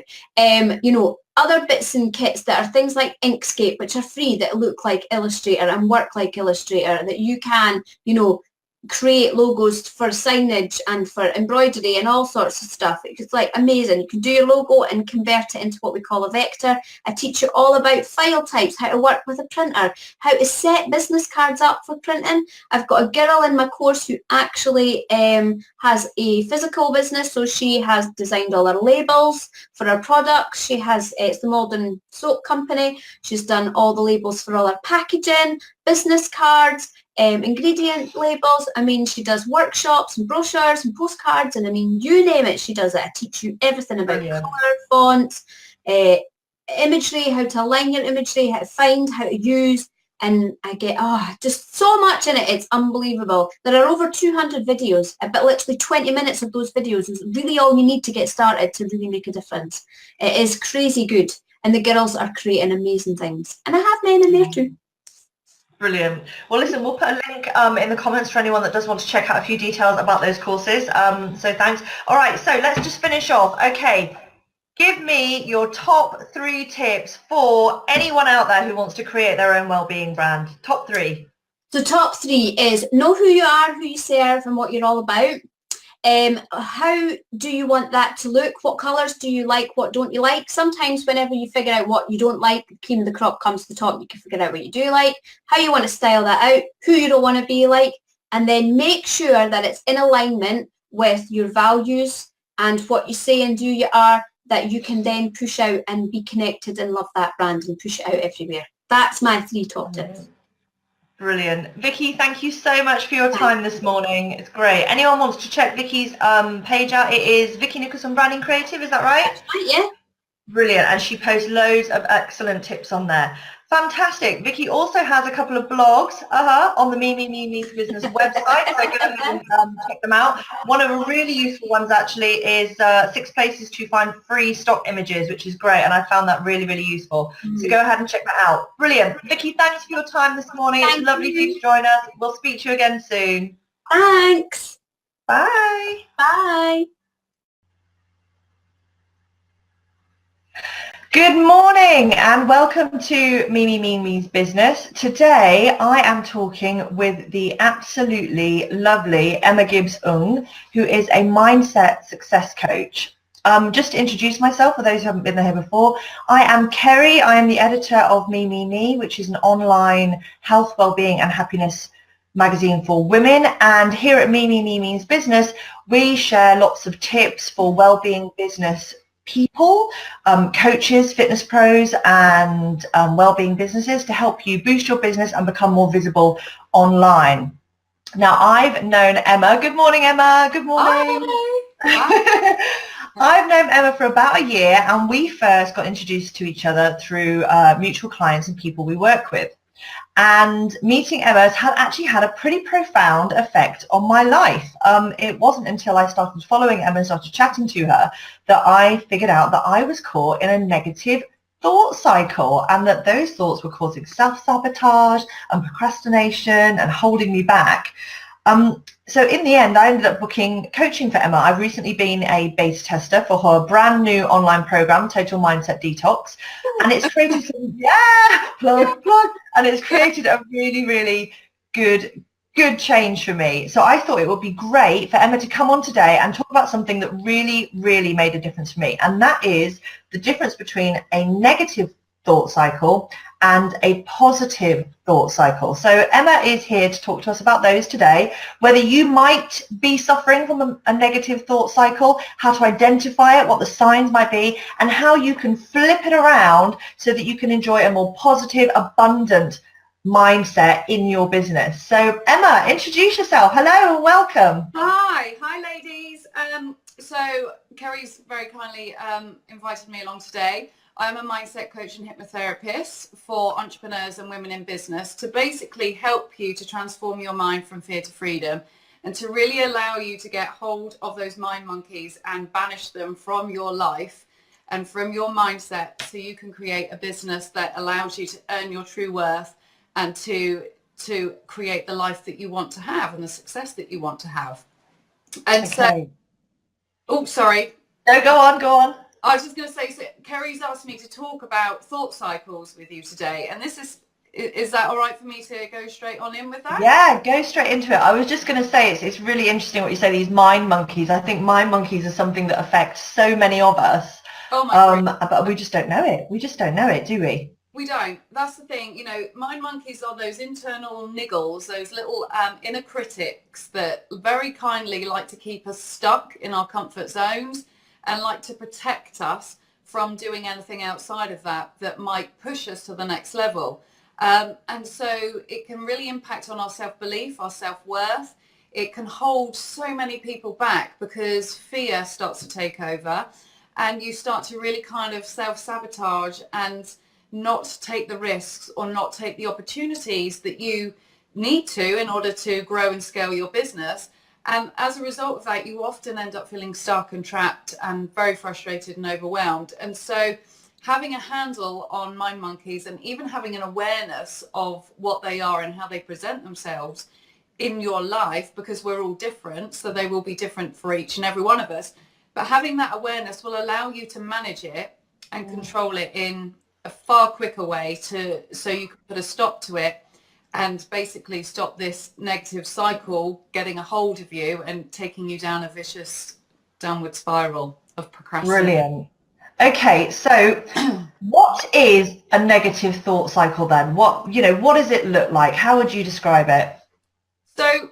You know, other bits and kits that are things like Inkscape, which are free, that look like Illustrator and work like Illustrator, that you can, you know, create logos for signage and for embroidery and all sorts of stuff. It's like amazing. You can do your logo and convert it into what we call a vector. I teach you all about file types, how to work with a printer, how to set business cards up for printing. I've got a girl in my course who actually has a physical business, so she has designed all her labels for her products. She has, it's the Malden Soap Company. She's done all the labels for all her packaging, business cards, ingredient labels. I mean, she does workshops and brochures and postcards, and I mean, you name it, she does it. I teach you everything about colour, fonts, imagery, how to align your imagery, how to find, how to use, and I get, just so much in it. It's unbelievable. There are over 200 videos, but literally 20 minutes of those videos is really all you need to get started to really make a difference. It is crazy good, and the girls are creating amazing things. And I have men in there too. Brilliant. Well, listen, we'll put a link in the comments for anyone that does want to check out a few details about those courses. So thanks. All right, so let's just finish off. Okay, give me your top 3 tips for anyone out there who wants to create their own wellbeing brand. Top 3. So top 3 is know who you are, who you serve, and what you're all about. How do you want that to look? What colours do you like? What don't you like? Sometimes whenever you figure out what you don't like, cream of the crop comes to the top, you can figure out what you do like, how you want to style that out, who you don't want to be like, and then make sure that it's in alignment with your values and what you say and do you are, that you can then push out and be connected and love that brand and push it out everywhere. That's my 3 top tips. Brilliant. Vicky, thank you so much for your time this morning. It's great. Anyone wants to check Vicky's page out, it is Vicky Nicholson Branding Creative, is that right? That's right, yeah. Brilliant. And she posts loads of excellent tips on there. Fantastic. Vicky also has a couple of blogs on the Me's Business website, so go ahead and check them out. One of the really useful ones actually is 6 places to find free stock images, which is great, and I found that really, really useful. So go ahead and check that out. Brilliant. Vicky, thanks for your time this morning. It's lovely for you to join us. We'll speak to you again soon. Thanks. Bye. Bye. Good morning and welcome to Me's Business. Today I am talking with the absolutely lovely Emma Gibbs-Ung, who is a mindset success coach. Just to introduce myself for those who haven't been here before, I am Kerry. I am the editor of Me, which is an online health, wellbeing and happiness magazine for women, and here at Me's Business we share lots of tips for wellbeing business people, coaches, fitness pros and wellbeing businesses to help you boost your business and become more visible online. Now I've known Emma. Good morning, Emma. Good morning. Hi. I've known Emma for about a year, and we first got introduced to each other through mutual clients and people we work with. And meeting Emma has actually had a pretty profound effect on my life. It wasn't until I started following Emma and started chatting to her that I figured out that I was caught in a negative thought cycle, and that those thoughts were causing self-sabotage and procrastination and holding me back. So in the end, I ended up booking coaching for Emma. I've recently been a beta tester for her brand new online program, Total Mindset Detox, and it's created some, plug, and it's created a really, really good change for me. So I thought it would be great for Emma to come on today and talk about something that really, really made a difference for me, and that is the difference between a negative thought cycle and a positive thought cycle. So Emma is here to talk to us about those today, whether you might be suffering from a negative thought cycle, how to identify it, what the signs might be, and how you can flip it around so that you can enjoy a more positive, abundant mindset in your business. So Emma, introduce yourself. Hello and welcome. Hi ladies. So Kerry's very kindly invited me along today. I'm a mindset coach and hypnotherapist for entrepreneurs and women in business to basically help you to transform your mind from fear to freedom, and to really allow you to get hold of those mind monkeys and banish them from your life and from your mindset, so you can create a business that allows you to earn your true worth and to create the life that you want to have and the success that you want to have. And okay. Sorry. No, go on. I was just going to say, so Kerry's asked me to talk about thought cycles with you today, and this is Is that all right for me to go straight on in with that? Yeah, go straight into it. I was just going to say it's really interesting what you say, these mind monkeys. I think mind monkeys are something that affects so many of us. Oh my but we just don't know it. We just don't know it, do we? We don't. That's the thing. You know, mind monkeys are those internal niggles, those little inner critics that very kindly like to keep us stuck in our comfort zones and like to protect us from doing anything outside of that might push us to the next level. And so it can really impact on our self-belief, our self-worth. It can hold so many people back because fear starts to take over and you start to really kind of self-sabotage and not take the risks or not take the opportunities that you need to in order to grow and scale your business. And as a result of that, you often end up feeling stuck and trapped and very frustrated and overwhelmed. And so having a handle on mind monkeys and even having an awareness of what they are and how they present themselves in your life, because we're all different, so they will be different for each and every one of us. But having that awareness will allow you to manage it and control it in a far quicker way so you can put a stop to it and basically stop this negative cycle getting a hold of you and taking you down a vicious downward spiral of procrastination. Brilliant. Okay, so what is a negative thought cycle then? What does it look like? How would you describe it? So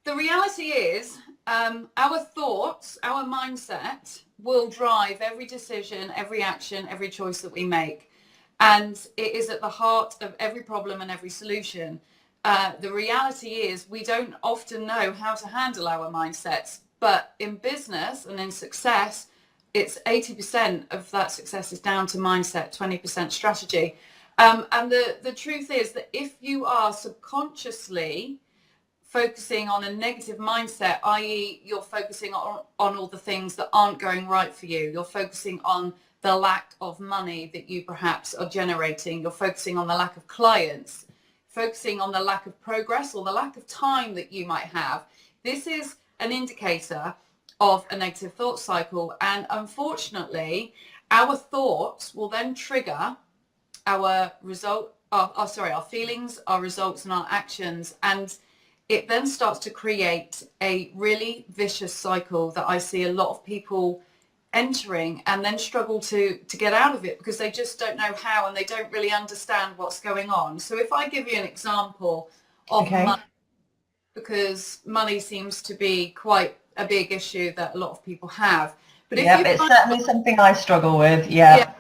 the reality is our thoughts, our mindset will drive every decision, every action, every choice that we make. And it is at the heart of every problem and every solution. The reality is we don't often know how to handle our mindsets, but in business and in success, it's 80% of that success is down to mindset, 20% strategy. And the truth is that if you are subconsciously focusing on a negative mindset, i.e. you're focusing on all the things that aren't going right for you, you're focusing on the lack of money that you perhaps are generating, you're focusing on the lack of clients, focusing on the lack of progress or the lack of time that you might have, this is an indicator of a negative thought cycle. And unfortunately, our thoughts will then trigger our our feelings, our results and our actions. And it then starts to create a really vicious cycle that I see a lot of people entering and then struggle to get out of it because they just don't know how and they don't really understand what's going on. So if I give you an example of money, because money seems to be quite a big issue that a lot of people have. But if it's certainly something I struggle with, yeah.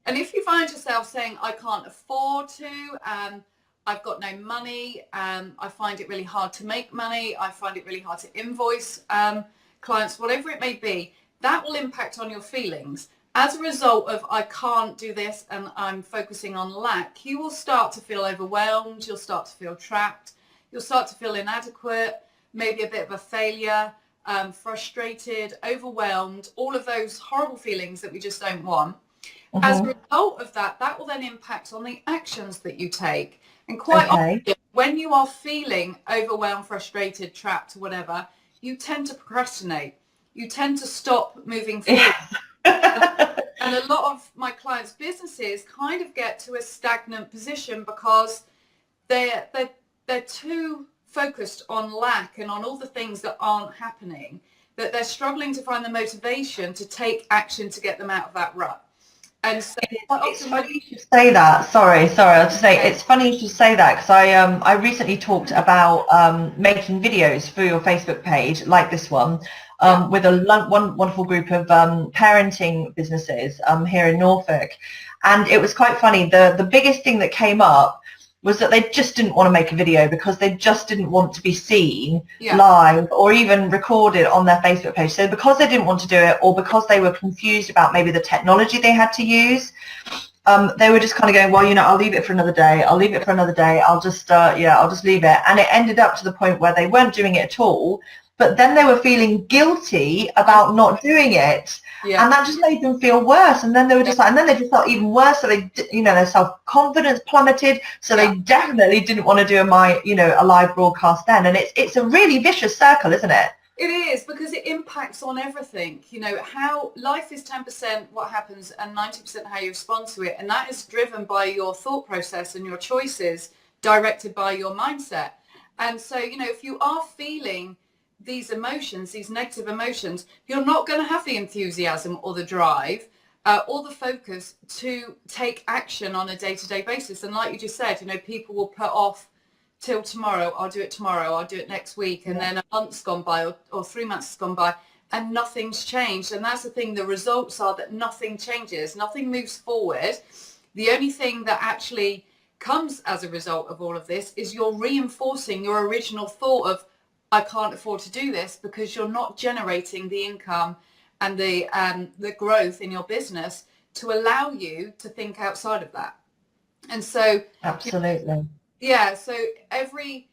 And if you find yourself saying, I can't afford to, I've got no money, I find it really hard to make money, I find it really hard to invoice clients, whatever it may be, that will impact on your feelings. As a result of I can't do this and I'm focusing on lack, you will start to feel overwhelmed, you'll start to feel trapped, you'll start to feel inadequate, maybe a bit of a failure, frustrated, overwhelmed, all of those horrible feelings that we just don't want. As a result of that, that will then impact on the actions that you take. And quite often, when you are feeling overwhelmed, frustrated, trapped, whatever, you tend to procrastinate. You tend to stop moving forward. And a lot of my clients' businesses kind of get to a stagnant position because they're too focused on lack and on all the things that aren't happening, that they're struggling to find the motivation to take action to get them out of that rut. And so it's funny you should say that. Sorry. I'll just say it's funny you should say that because I recently talked about making videos for your Facebook page like this one with one wonderful group of parenting businesses here in Norfolk, and it was quite funny. The biggest thing that came up was that they just didn't want to make a video because they just didn't want to be seen live or even recorded on their Facebook page. So because they didn't want to do it or because they were confused about maybe the technology they had to use, they were just kind of going, well, I'll leave it for another day. I'll leave it for another day. I'll just leave it. And it ended up to the point where they weren't doing it at all. But then they were feeling guilty about not doing it. Yeah. And that just made them feel worse. And then they were just and then they just felt even worse. So they, their self-confidence plummeted. So they definitely didn't want to do a live broadcast then. And it's a really vicious circle, isn't it? It is, because it impacts on everything. You know, how life is 10% what happens and 90% how you respond to it. And that is driven by your thought process and your choices, directed by your mindset. And so, you know, if you are feeling these emotions, these negative emotions, you're not going to have the enthusiasm or the drive or the focus to take action on a day-to-day basis. And like you just said, you know, people will put off till tomorrow, I'll do it tomorrow, I'll do it next week, and then a month's gone by or 3 months has gone by and nothing's changed. And that's the thing, the results are that nothing changes, nothing moves forward. The only thing that actually comes as a result of all of this is you're reinforcing your original thought of, I can't afford to do this, because you're not generating the income and the growth in your business to allow you to think outside of that. And so absolutely. Yeah, so every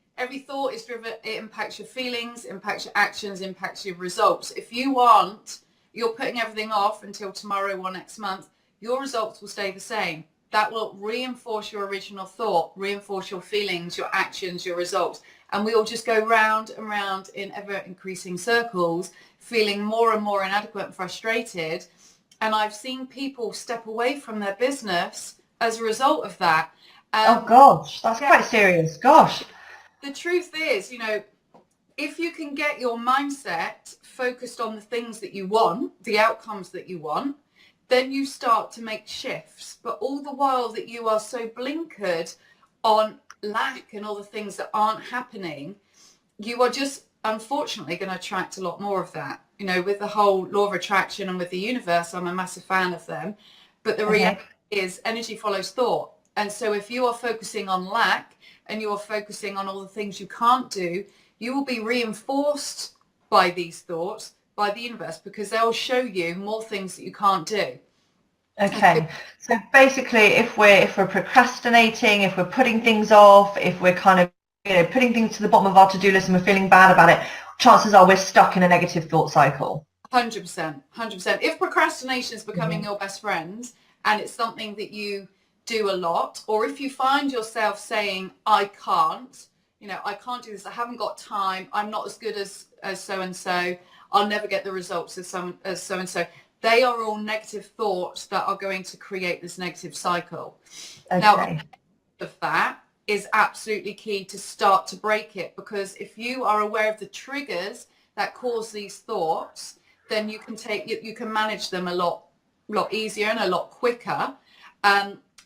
thought is driven, it impacts your feelings, impacts your actions, impacts your results. If you're putting everything off until tomorrow or next month, your results will stay the same. That will reinforce your original thought, reinforce your feelings, your actions, your results. And we will just go round and round in ever increasing circles, feeling more and more inadequate and frustrated. And I've seen people step away from their business as a result of that. Oh gosh, that's quite serious. Gosh. The truth is, you know, if you can get your mindset focused on the things that you want, the outcomes that you want, then you start to make shifts. But all the while that you are so blinkered on lack and all the things that aren't happening, you are just unfortunately going to attract a lot more of that. You know, with the whole law of attraction and with the universe, I'm a massive fan of them. But the reality is energy follows thought. And so if you are focusing on lack and you are focusing on all the things you can't do, you will be reinforced by these thoughts, by the universe, because they'll show you more things that you can't do. Okay. So basically, if we're procrastinating, if we're putting things off, if we're kind of, you know, putting things to the bottom of our to-do list and we're feeling bad about it, chances are we're stuck in a negative thought cycle. 100%. If procrastination is becoming your best friend and it's something that you do a lot, or if you find yourself saying, I can't, you know, I can't do this, I haven't got time, I'm not as good as so-and-so, I'll never get the results as so-and-so, they are all negative thoughts that are going to create this negative cycle. Okay. Now, of that is absolutely key to start to break it, because if you are aware of the triggers that cause these thoughts, then you can manage them a lot easier and a lot quicker.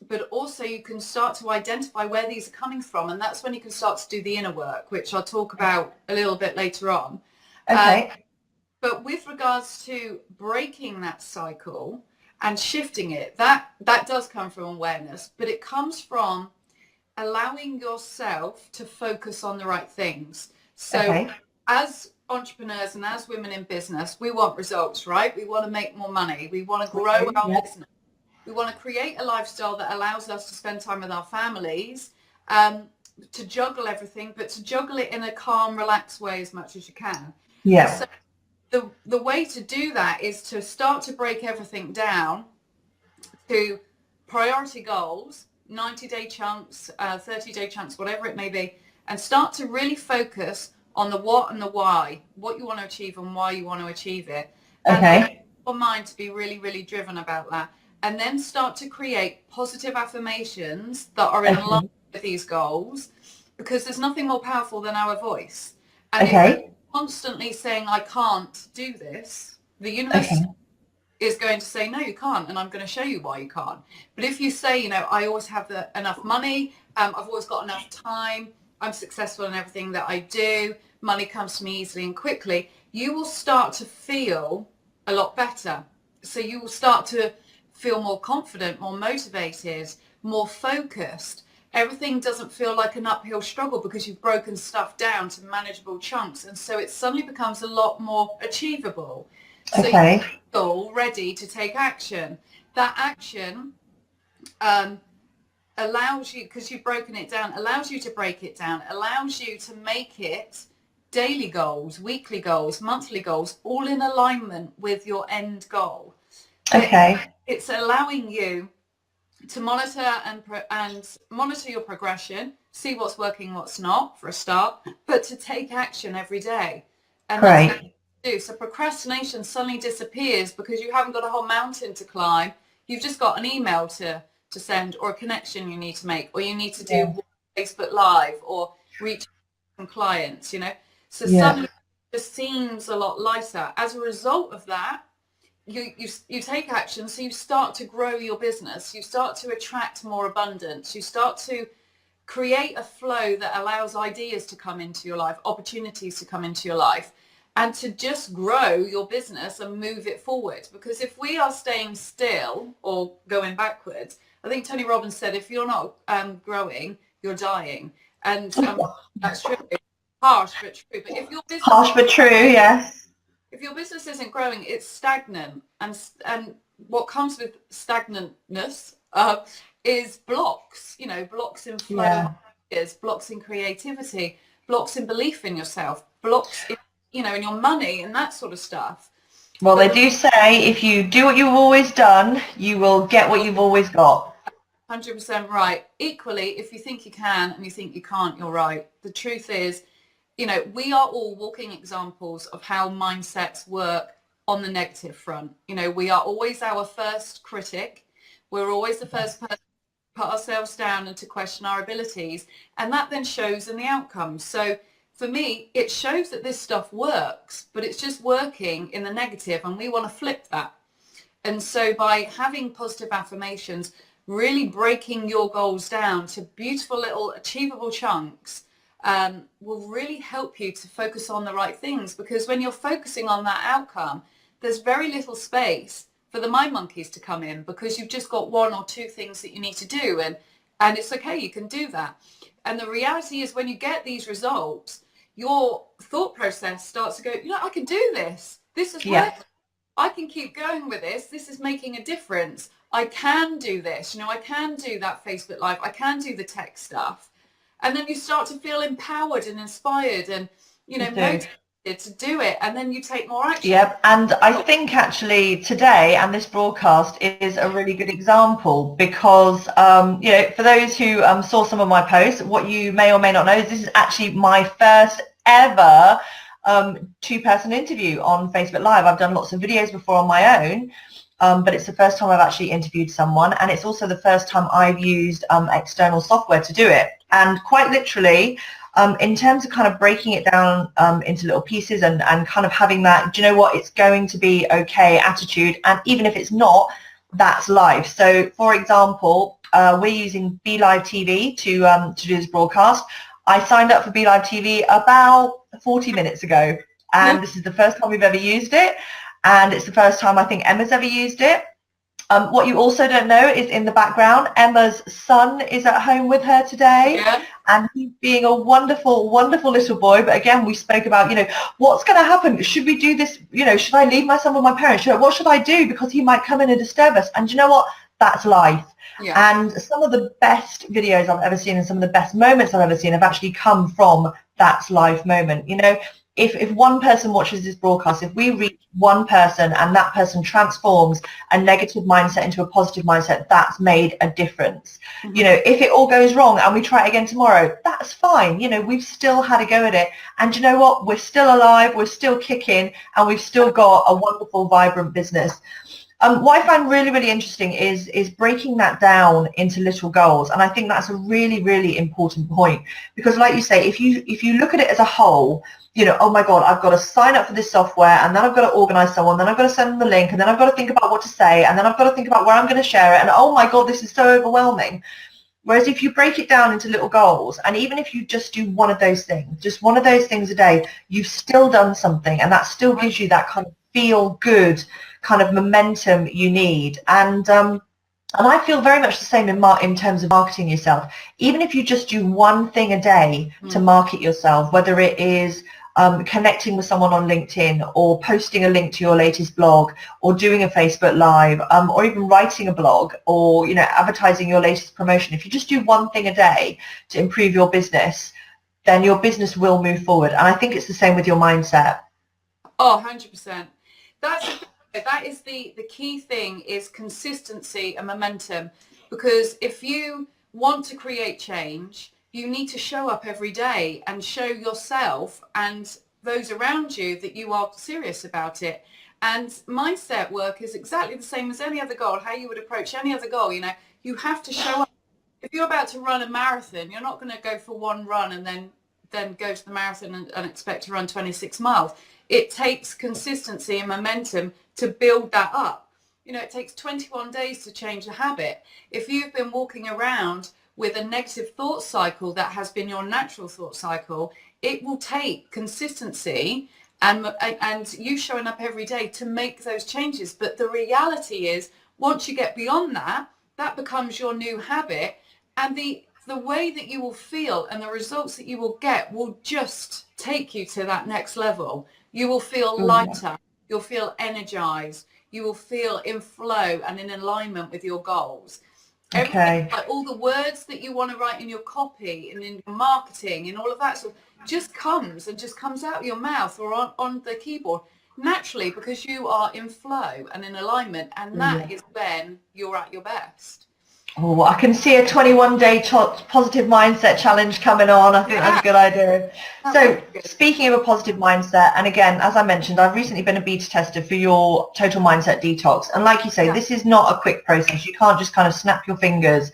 But also you can start to identify where these are coming from, and that's when you can start to do the inner work, which I'll talk about a little bit later on. Okay. But with regards to breaking that cycle and shifting it, that does come from awareness, but it comes from allowing yourself to focus on the right things. So as entrepreneurs and as women in business, we want results, right? We want to make more money. We want to grow our business. We want to create a lifestyle that allows us to spend time with our families, to juggle everything, but to juggle it in a calm, relaxed way as much as you can. Yeah. So the way to do that is to start to break everything down to priority goals, 90-day chunks, 30-day chunks, whatever it may be, and start to really focus on the what and the why, what you want to achieve and why you want to achieve it. And your mind to be really, really driven about that. And then start to create positive affirmations that are in line with these goals, because there's nothing more powerful than our voice. And if you're constantly saying, I can't do this, the universe is going to say, no, you can't, and I'm going to show you why you can't. But if you say, you know, I always have enough money, I've always got enough time, I'm successful in everything that I do, money comes to me easily and quickly, you will start to feel a lot better. So you will start to feel more confident, more motivated, more focused. Everything doesn't feel like an uphill struggle because you've broken stuff down to manageable chunks. And so it suddenly becomes a lot more achievable. So you feel ready to take action. That action allows you, because you've broken it down, allows you to break it down, allows you to make it daily goals, weekly goals, monthly goals, all in alignment with your end goal. It's allowing you to monitor and monitor your progression, see what's working, what's not, for a start, but to take action every day. And that's what Great. you do. So procrastination suddenly disappears because you haven't got a whole mountain to climb. You've just got an email to send, or a connection you need to make, or you need to do Yeah. Facebook Live, or reach some clients, you know. So Yeah. suddenly it just seems a lot lighter. As a result of that, you take action, so you start to grow your business, you start to attract more abundance, you start to create a flow that allows ideas to come into your life, opportunities to come into your life, and to just grow your business and move it forward. Because if we are staying still or going backwards, I think Tony Robbins said, if you're not growing, you're dying. And that's true. Harsh but true. But Harsh but true, yes. if your business isn't growing, it's stagnant, and what comes with stagnantness is blocks. You know, blocks in flow, Yeah. ideas, blocks in creativity, blocks in belief in yourself, blocks in, you know, in your money and that sort of stuff. Well, But they do say if you do what you've always done, you will get what you've always got. 100% right. Equally, if you think you can and you think you can't, you're right. The truth is, you know, we are all walking examples of how mindsets work on the negative front. You know, we are always our first critic. We're always the first person to put ourselves down and to question our abilities. And that then shows in the outcomes. So for me, it shows that this stuff works, but it's just working in the negative, and we want to flip that. And so by having positive affirmations, really breaking your goals down to beautiful little achievable chunks, will really help you to focus on the right things. Because when you're focusing on that outcome, there's very little space for the mind monkeys to come in, because you've just got one or two things that you need to do, and it's okay, you can do that. And the reality is, when you get these results, your thought process starts to go, you know, I can do this. This is Yeah. working. I can keep going with this. This is making a difference. I can do this. You know, I can do that Facebook Live. I can do the tech stuff. And then you start to feel empowered and inspired and, you know, You do. motivated to do it. And then you take more action. Yep, and I think actually today and this broadcast is a really good example, because you know, for those who saw some of my posts, what you may or may not know is this is actually my first ever two-person interview on Facebook Live. I've done lots of videos before on my own, but it's the first time I've actually interviewed someone, and it's also the first time I've used external software to do it. And quite literally, in terms of kind of breaking it down into little pieces and kind of having that, do you know what, it's going to be okay attitude, and even if it's not, that's life. So for example, we're using BeLive TV to do this broadcast. I signed up for BeLive TV about 40 minutes ago, and this is the first time we've ever used it, and it's the first time I think Emma's ever used it. What you also don't know is, in the background, Emma's son is at home with her today. Yeah. And he's being a wonderful, wonderful little boy. But again, we spoke about, you know, what's going to happen? Should we do this? You know, should I leave my son with my parents? What should I do? Because he might come in and disturb us. And you know what? That's life. Yeah. And some of the best videos I've ever seen and some of the best moments I've ever seen have actually come from that's life moment. You know, if one person watches this broadcast, if we reach one person and that person transforms a negative mindset into a positive mindset, that's made a difference. Mm-hmm. You know, if it all goes wrong and we try it again tomorrow, that's fine. You know, we've still had a go at it. And you know what? We're still alive, we're still kicking, and we've still got a wonderful, vibrant business. What I find really, really interesting is breaking that down into little goals. And I think that's a really, really important point, because like you say, if you look at it as a whole, you know, oh my God, I've got to sign up for this software, and then I've got to organize someone, then I've got to send them the link, and then I've got to think about what to say, and then I've got to think about where I'm going to share it, and oh my God, this is so overwhelming. Whereas if you break it down into little goals, and even if you just do one of those things, just one of those things a day, you've still done something, and that still gives you that kind of feel good kind of momentum you need. And I feel very much the same in terms of marketing yourself. Even if you just do one thing a day to market yourself, whether it is connecting with someone on LinkedIn, or posting a link to your latest blog, or doing a Facebook Live, or even writing a blog, or, you know, advertising your latest promotion. If you just do one thing a day to improve your business, then your business will move forward. And I think it's the same with your mindset. Oh, 100%. That is the key thing, is consistency and momentum. Because if you want to create change, you need to show up every day and show yourself and those around you that you are serious about it. And mindset work is exactly the same as any other goal, how you would approach any other goal. You know, you have to show up. If you're about to run a marathon, you're not going to go for one run and then go to the marathon and expect to run 26 miles. It takes consistency and momentum to build that up. You know, it takes 21 days to change a habit. If you've been walking around with a negative thought cycle that has been your natural thought cycle, it will take consistency and you showing up every day to make those changes. But the reality is, once you get beyond that, that becomes your new habit, and the way that you will feel and the results that you will get will just take you to that next level. You will feel lighter, you'll feel energized, you will feel in flow and in alignment with your goals. Okay. Like all the words that you want to write in your copy and in your marketing and all of that sort of just comes out of your mouth or on the keyboard naturally, because you are in flow and in alignment, and that is when you're at your best. Oh, I can see a 21-day positive mindset challenge coming on. I think that's a good idea. So speaking of a positive mindset, and again, as I mentioned, I've recently been a beta tester for your Total Mindset Detox. And like you say, this is not a quick process. You can't just kind of snap your fingers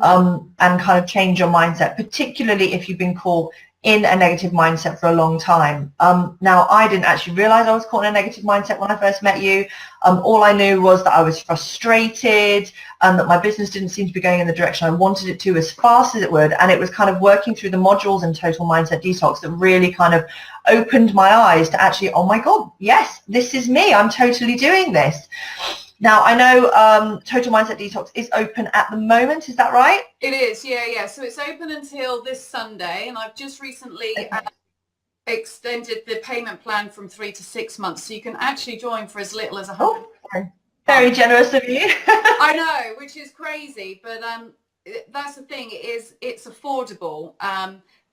and kind of change your mindset, particularly if you've been caught in a negative mindset for a long time. Now, I didn't actually realize I was caught in a negative mindset when I first met you. All I knew was that I was frustrated and that my business didn't seem to be going in the direction I wanted it to as fast as it would. And it was kind of working through the modules in Total Mindset Detox that really kind of opened my eyes to actually, oh my God, yes, this is me. I'm totally doing this. Now, I know Total Mindset Detox is open at the moment. Is that right? It is, yeah. So it's open until this Sunday, and I've just recently extended the payment plan from 3 to 6 months. So you can actually join for as little as £100. Oh, very generous of you. I know, which is crazy, but that's the thing, it's affordable.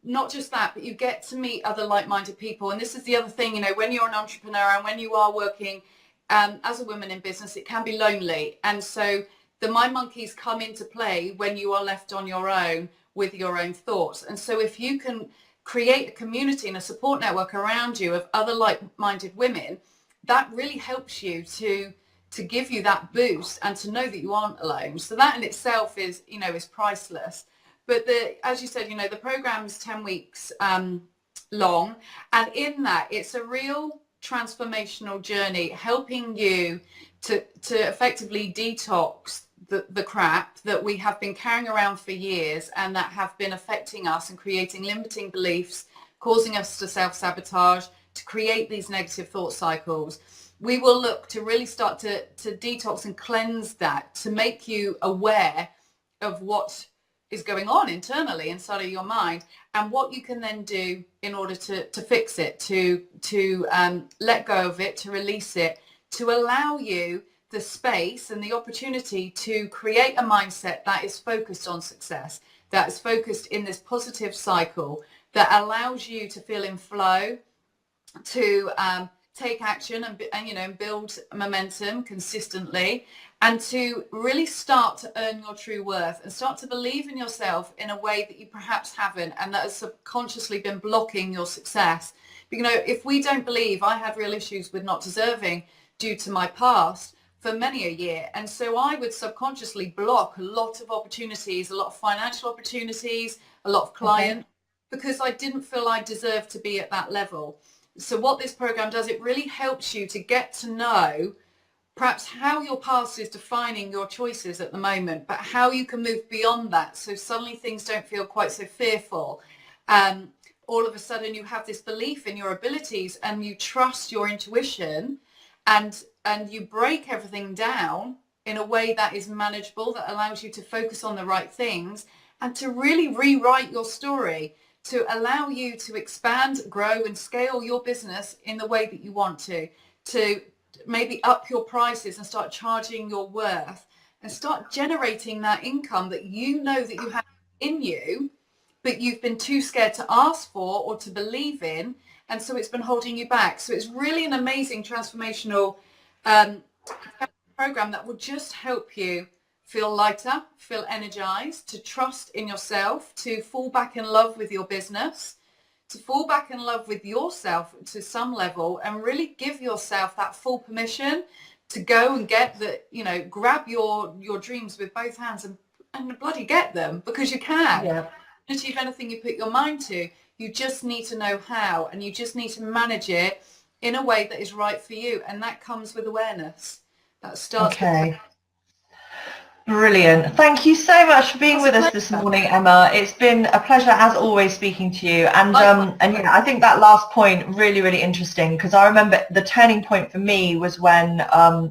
Not just that, but you get to meet other like-minded people. And this is the other thing, you know, when you're an entrepreneur and when you are working as a woman in business, it can be lonely. And so the Mind Monkeys come into play when you are left on your own with your own thoughts. And so if you can create a community and a support network around you of other like-minded women, that really helps you to give you that boost and to know that you aren't alone. So that in itself is, you know, is priceless. But as you said, you know, the program is 10 weeks long. And in that, it's a real transformational journey, helping you to effectively detox the crap that we have been carrying around for years and that have been affecting us and creating limiting beliefs, causing us to self-sabotage, to create these negative thought cycles. We will look to really start to detox and cleanse that, to make you aware of what is going on internally inside of your mind and what you can then do in order to fix it, to let go of it, to release it, to allow you the space and the opportunity to create a mindset that is focused on success, that is focused in this positive cycle, that allows you to feel in flow, to take action and you know, build momentum consistently, and to really start to earn your true worth and start to believe in yourself in a way that you perhaps haven't, and that has subconsciously been blocking your success. You know, if we don't believe, I had real issues with not deserving due to my past for many a year, and so I would subconsciously block a lot of opportunities, a lot of financial opportunities, a lot of clients, because I didn't feel I deserved to be at that level. So what this program does, it really helps you to get to know perhaps how your past is defining your choices at the moment, but how you can move beyond that. So suddenly things don't feel quite so fearful. All of a sudden you have this belief in your abilities and you trust your intuition, and you break everything down in a way that is manageable, that allows you to focus on the right things and to really rewrite your story, to allow you to expand, grow and scale your business in the way that you want to maybe up your prices and start charging your worth and start generating that income that you know that you have in you, but you've been too scared to ask for or to believe in, and so it's been holding you back. So it's really an amazing transformational program that will just help you feel lighter, feel energized, to trust in yourself, to fall back in love with your business, to fall back in love with yourself to some level and really give yourself that full permission to go and get the, grab your dreams with both hands and bloody get them, because you can. Yeah. Achieve anything you put your mind to. You just need to know how, and you just need to manage it in a way that is right for you, and that comes with awareness. That starts Okay. Brilliant. Thank you so much for being with us this morning, Emma. It's been a pleasure as always speaking to you. And yeah, I think that last point really, really interesting, because I remember the turning point for me was when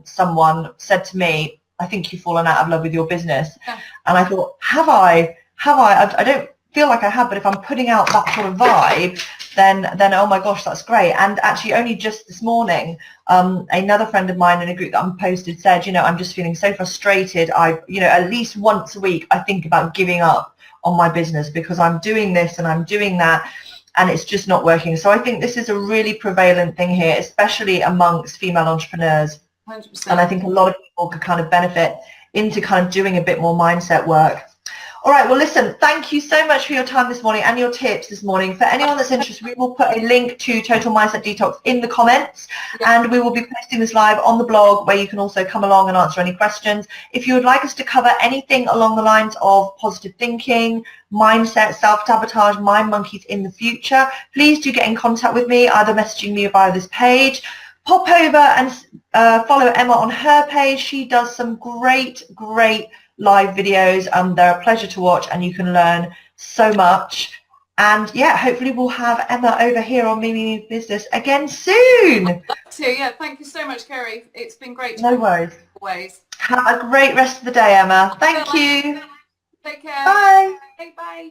someone said to me, I think you've fallen out of love with your business. Yeah. And I thought, have I? I don't feel like I have, but if I'm putting out that sort of vibe, then oh my gosh, that's great. And actually only just this morning, another friend of mine in a group that I'm posted said, I'm just feeling so frustrated. At least once a week I think about giving up on my business because I'm doing this and I'm doing that and it's just not working. So I think this is a really prevalent thing here, especially amongst female entrepreneurs. 100%. And I think a lot of people could kind of benefit into kind of doing a bit more mindset work. All right, well, listen, thank you so much for your time this morning and your tips this morning. For anyone that's interested, we will put a link to Total Mindset Detox in the comments, and we will be posting this live on the blog where you can also come along and answer any questions. If you would like us to cover anything along the lines of positive thinking, mindset, self-sabotage, mind monkeys in the future, please do get in contact with me, either messaging me via this page. Pop over and follow Emma on her page. She does some great live videos. They're a pleasure to watch and you can learn so much. And yeah, hopefully we'll have Emma over here on Mimi Business again soon. I'd love to, yeah. Thank you so much, Kerry. It's been great. No worries. Always. Have a great rest of the day, Emma. Thank you. Take care. Bye. Okay, bye.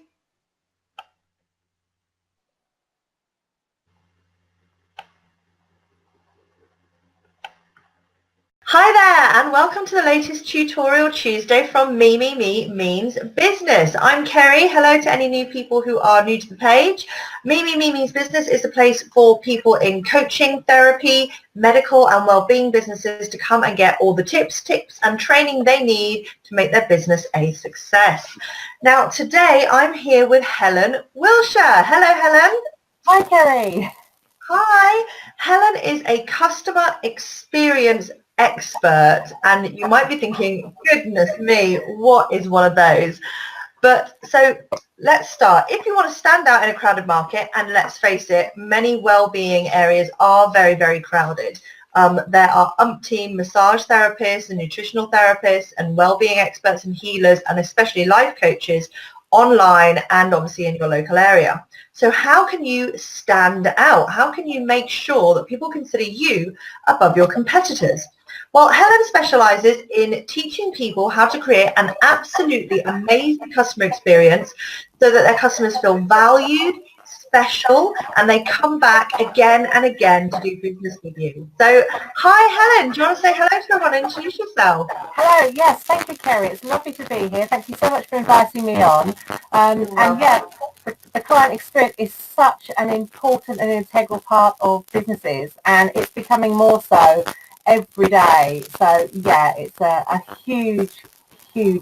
Hi there and welcome to the latest Tutorial Tuesday from Me Means Business. I'm Kerry. Hello to any new people who are new to the page. Me Means Business is a place for people in coaching, therapy, medical and well-being businesses to come and get all the tips and training they need to make their business a success. Now today I'm here with Helen Wilshire. Hello Helen. Hi Kerry. Hi. Helen is a customer experience expert, and you might be thinking, goodness me, what is one of those? But so let's start. If you want to stand out in a crowded market, and let's face it, many well-being areas are very crowded. There are umpteen massage therapists and nutritional therapists and well-being experts and healers and especially life coaches online and obviously in your local area. So how can you stand out? How can you make sure that people consider you above your competitors? Well, Helen specializes in teaching people how to create an absolutely amazing customer experience so that their customers feel valued, special, and they come back again and again to do business with you. So, hi Helen, do you want to say hello to everyone and introduce yourself? Hello, yes, thank you Kerry. It's lovely to be here. Thank you so much for inviting me on. And yeah, the client experience is such an important and integral part of businesses, and it's becoming more so every day. So yeah, it's a huge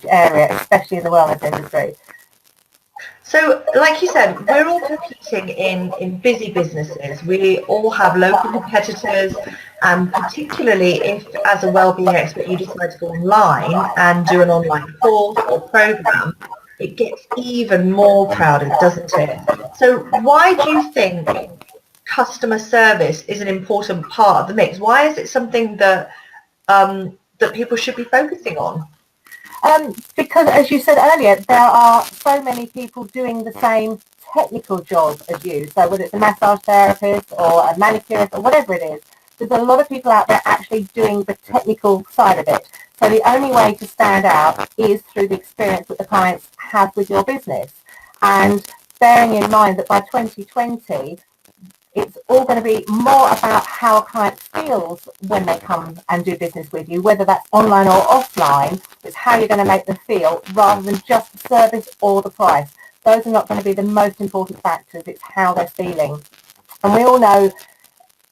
area, especially in the wellness industry. So like you said, we're all competing in busy businesses. We all have local competitors, and particularly if as a wellbeing expert you decide to go online and do an online course or program, it gets even more crowded, doesn't it? So why do you think customer service is an important part of the mix? Why is it something that that people should be focusing on? Because as you said earlier, there are so many people doing the same technical job as you. So whether it's a massage therapist or a manicurist or whatever it is, there's a lot of people out there actually doing the technical side of it. So the only way to stand out is through the experience that the clients have with your business. And bearing in mind that by 2020, it's all going to be more about how a client feels when they come and do business with you, whether that's online or offline. It's how you're going to make them feel rather than just the service or the price. Those are not going to be the most important factors. It's how they're feeling. And we all know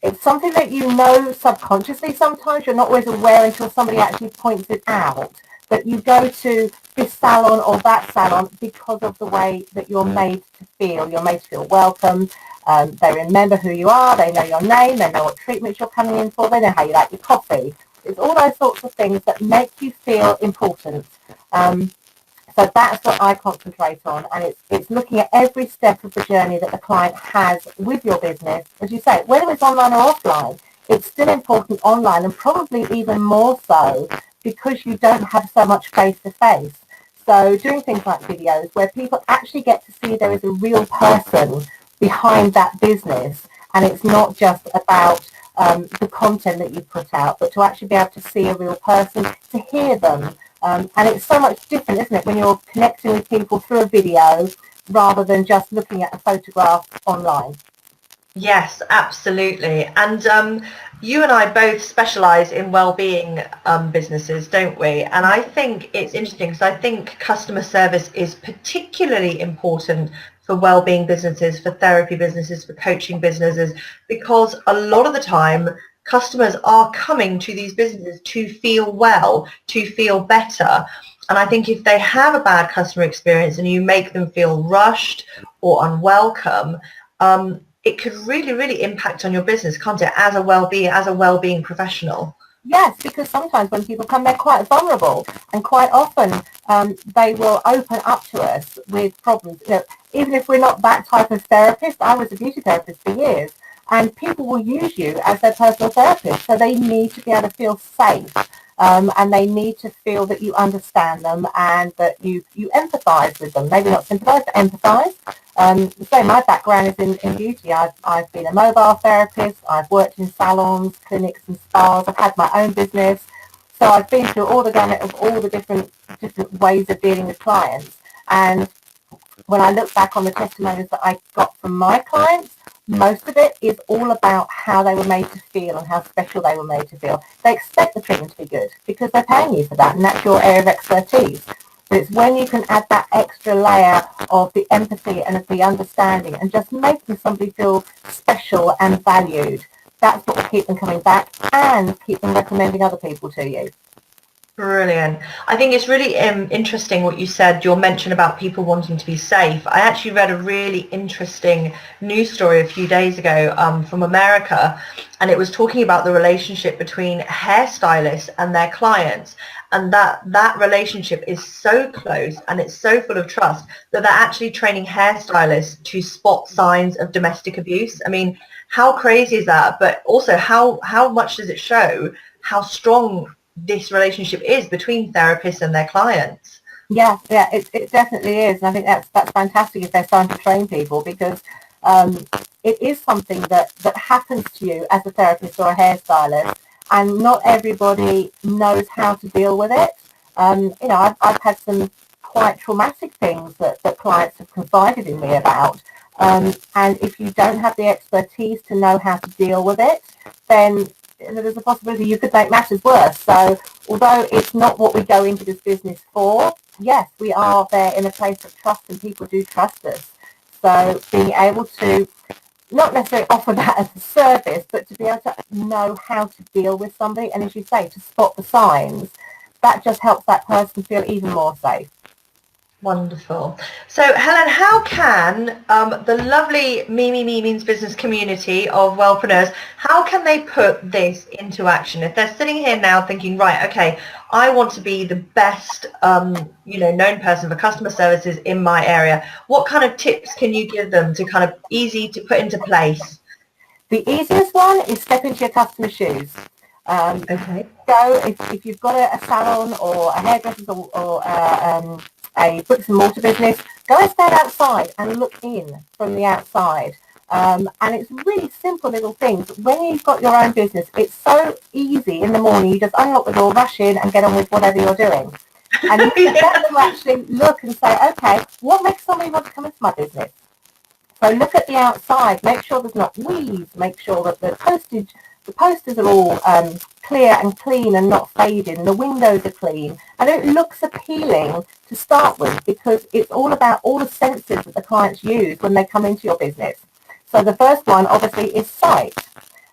it's something that you know subconsciously sometimes. You're not always aware until somebody actually points it out. But you go to this salon or that salon because of the way that you're made to feel. You're made to feel welcome. They remember who you are, they know your name, they know what treatments you're coming in for, they know how you like your coffee. It's all those sorts of things that make you feel important. So that's what I concentrate on, and it's looking at every step of the journey that the client has with your business. As you say, whether it's online or offline, it's still important online, and probably even more so because you don't have so much face-to-face. So doing things like videos where people actually get to see there is a real person behind that business, and it's not just about the content that you put out, but to actually be able to see a real person, to hear them. And it's so much different, isn't it, when you're connecting with people through a video rather than just looking at a photograph online. Yes, absolutely. And you and I both specialize in well-being businesses, don't we? And I think it's interesting because I think customer service is particularly important for well-being businesses, for therapy businesses, for coaching businesses, because a lot of the time customers are coming to these businesses to feel well, to feel better. And I think if they have a bad customer experience and you make them feel rushed or unwelcome, it could really, really impact on your business, can't it, as a well-being professional? Yes, because sometimes when people come, they're quite vulnerable, and quite often they will open up to us with problems. You know, even if we're not that type of therapist, I was a beauty therapist for years, and people will use you as their personal therapist, so they need to be able to feel safe, and they need to feel that you understand them and that you empathise with them. Maybe not sympathise, but empathise. So my background is in beauty. I've been a mobile therapist, I've worked in salons, clinics and spas, I've had my own business. So I've been through all the gamut of all the different ways of dealing with clients. And when I look back on the testimonials that I got from my clients, most of it is all about how they were made to feel and how special they were made to feel. They expect the treatment to be good because they're paying you for that, and that's your area of expertise. But it's when you can add that extra layer of the empathy and of the understanding and just making somebody feel special and valued, that's what will keep them coming back and keep them recommending other people to you. Brilliant. I think it's really interesting what you said, your mention about people wanting to be safe. I actually read a really interesting news story a few days ago from America, and it was talking about the relationship between hairstylists and their clients, and that relationship is so close and it's so full of trust that they're actually training hairstylists to spot signs of domestic abuse. I mean, how crazy is that? But also how much does it show how strong this relationship is between therapists and their clients? Yeah, it definitely is, and I think that's fantastic if they're starting to train people, because it is something that happens to you as a therapist or a hairstylist, and not everybody knows how to deal with it. You know, I've had some quite traumatic things that clients have confided in me about, and if you don't have the expertise to know how to deal with it, then there's a possibility you could make matters worse. So although it's not what we go into this business for, yes, we are there in a place of trust and people do trust us. So being able to not necessarily offer that as a service, but to be able to know how to deal with somebody, and as you say, to spot the signs, that just helps that person feel even more safe. Wonderful. So Helen, how can the lovely Me Means Business community of wellpreneurs, how can they put this into action? If they're sitting here now thinking, right, okay, I want to be the best known person for customer services in my area, what kind of tips can you give them to kind of easy to put into place? The easiest one is step into your customer's shoes. Okay. So if you've got a salon or a hairdresser or a bricks and mortar business, go and stand outside and look in from the outside. And it's really simple little things. When you've got your own business, it's so easy in the morning. You just unlock the door, rush in and get on with whatever you're doing. And you can let them actually look and say, okay, what makes somebody want to come into my business? So look at the outside, make sure there's not weeds, make sure that the posters are all clear and clean and not faded, and the windows are clean, and it looks appealing to start with, because it's all about all the senses that the clients use when they come into your business. So the first one obviously is sight,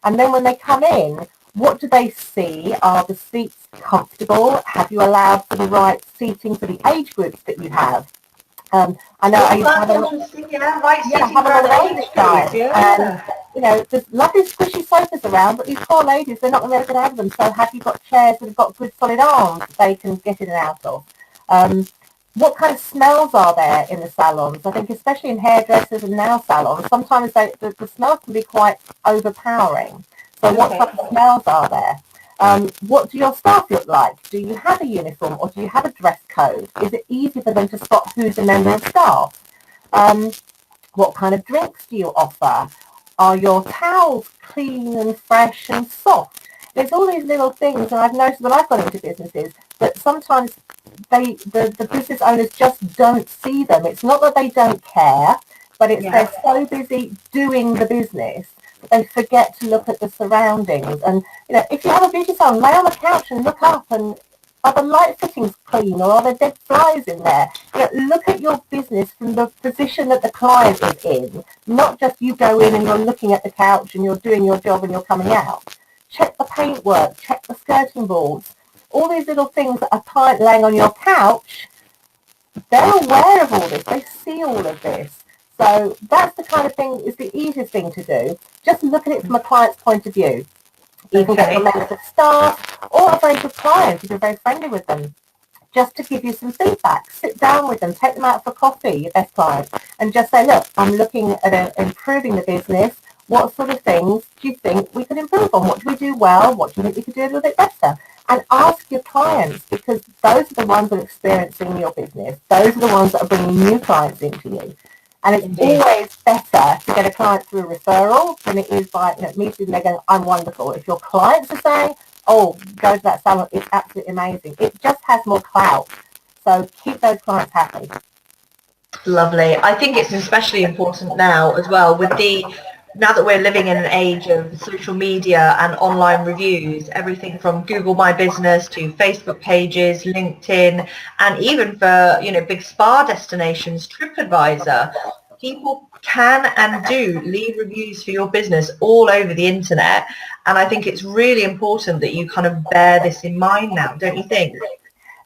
and then when they come in, what do they see? Are the seats comfortable? Have you allowed for the right seating for the age groups that you have? I know I used to That's have a interesting. Yeah, right. yeah, Sitting have a lot around of age age guys, group. and Yeah. there's lovely squishy sofas around, but these poor ladies, they're not going to be able to get out of them. So have you got chairs that have got good solid arms that they can get in and out of? What kind of smells are there in the salons? I think especially in hairdressers and nail salons, sometimes the smells can be quite overpowering. So what type of smells are there? What do your staff look like? Do you have a uniform or do you have a dress code? Is it easy for them to spot who's a member of staff? What kind of drinks do you offer? Are your towels clean and fresh and soft? There's all these little things, and I've noticed when I've gone into businesses that sometimes the business owners just don't see them. It's not that they don't care, but it's they're so busy doing the business that they forget to look at the surroundings. And if you have a beauty salon, lay on the couch and look up and are the light fittings clean or are there dead flies in there? Look at your business from the position that the client is in, not just you go in and you're looking at the couch and you're doing your job and you're coming out. Check the paintwork, check the skirting boards, all these little things that a client laying on your couch, they're aware of all this, they see all of this. So that's the kind of thing, is the easiest thing to do. Just look at it from a client's point of view. You can get the members of staff or a very good client if you're very friendly with them, just to give you some feedback. Sit down with them, take them out for coffee, your best client, and just say, look, I'm looking at improving the business. What sort of things do you think we could improve on? What do we do well? What do you think we could do a little bit better? And ask your clients, because those are the ones that are experiencing your business. Those are the ones that are bringing new clients into you. And it's always better to get a client through a referral than it is by meeting them and going, I'm wonderful. If your clients are saying, oh, go to that salon, it's absolutely amazing, it just has more clout. So keep those clients happy. Lovely. I think it's especially important now as well now that we're living in an age of social media and online reviews, everything from Google My Business to Facebook pages, LinkedIn, and even for, big spa destinations, TripAdvisor, people can and do leave reviews for your business all over the internet. And I think it's really important that you kind of bear this in mind now, don't you think?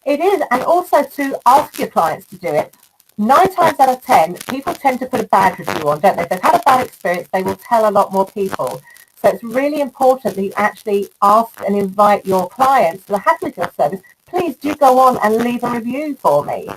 It is, and also to ask your clients to do it. 9 times out of 10, people tend to put a bad review on, don't they? If they've had a bad experience, they will tell a lot more people. So it's really important that you actually ask and invite your clients that are happy with your service, please do go on and leave a review for me.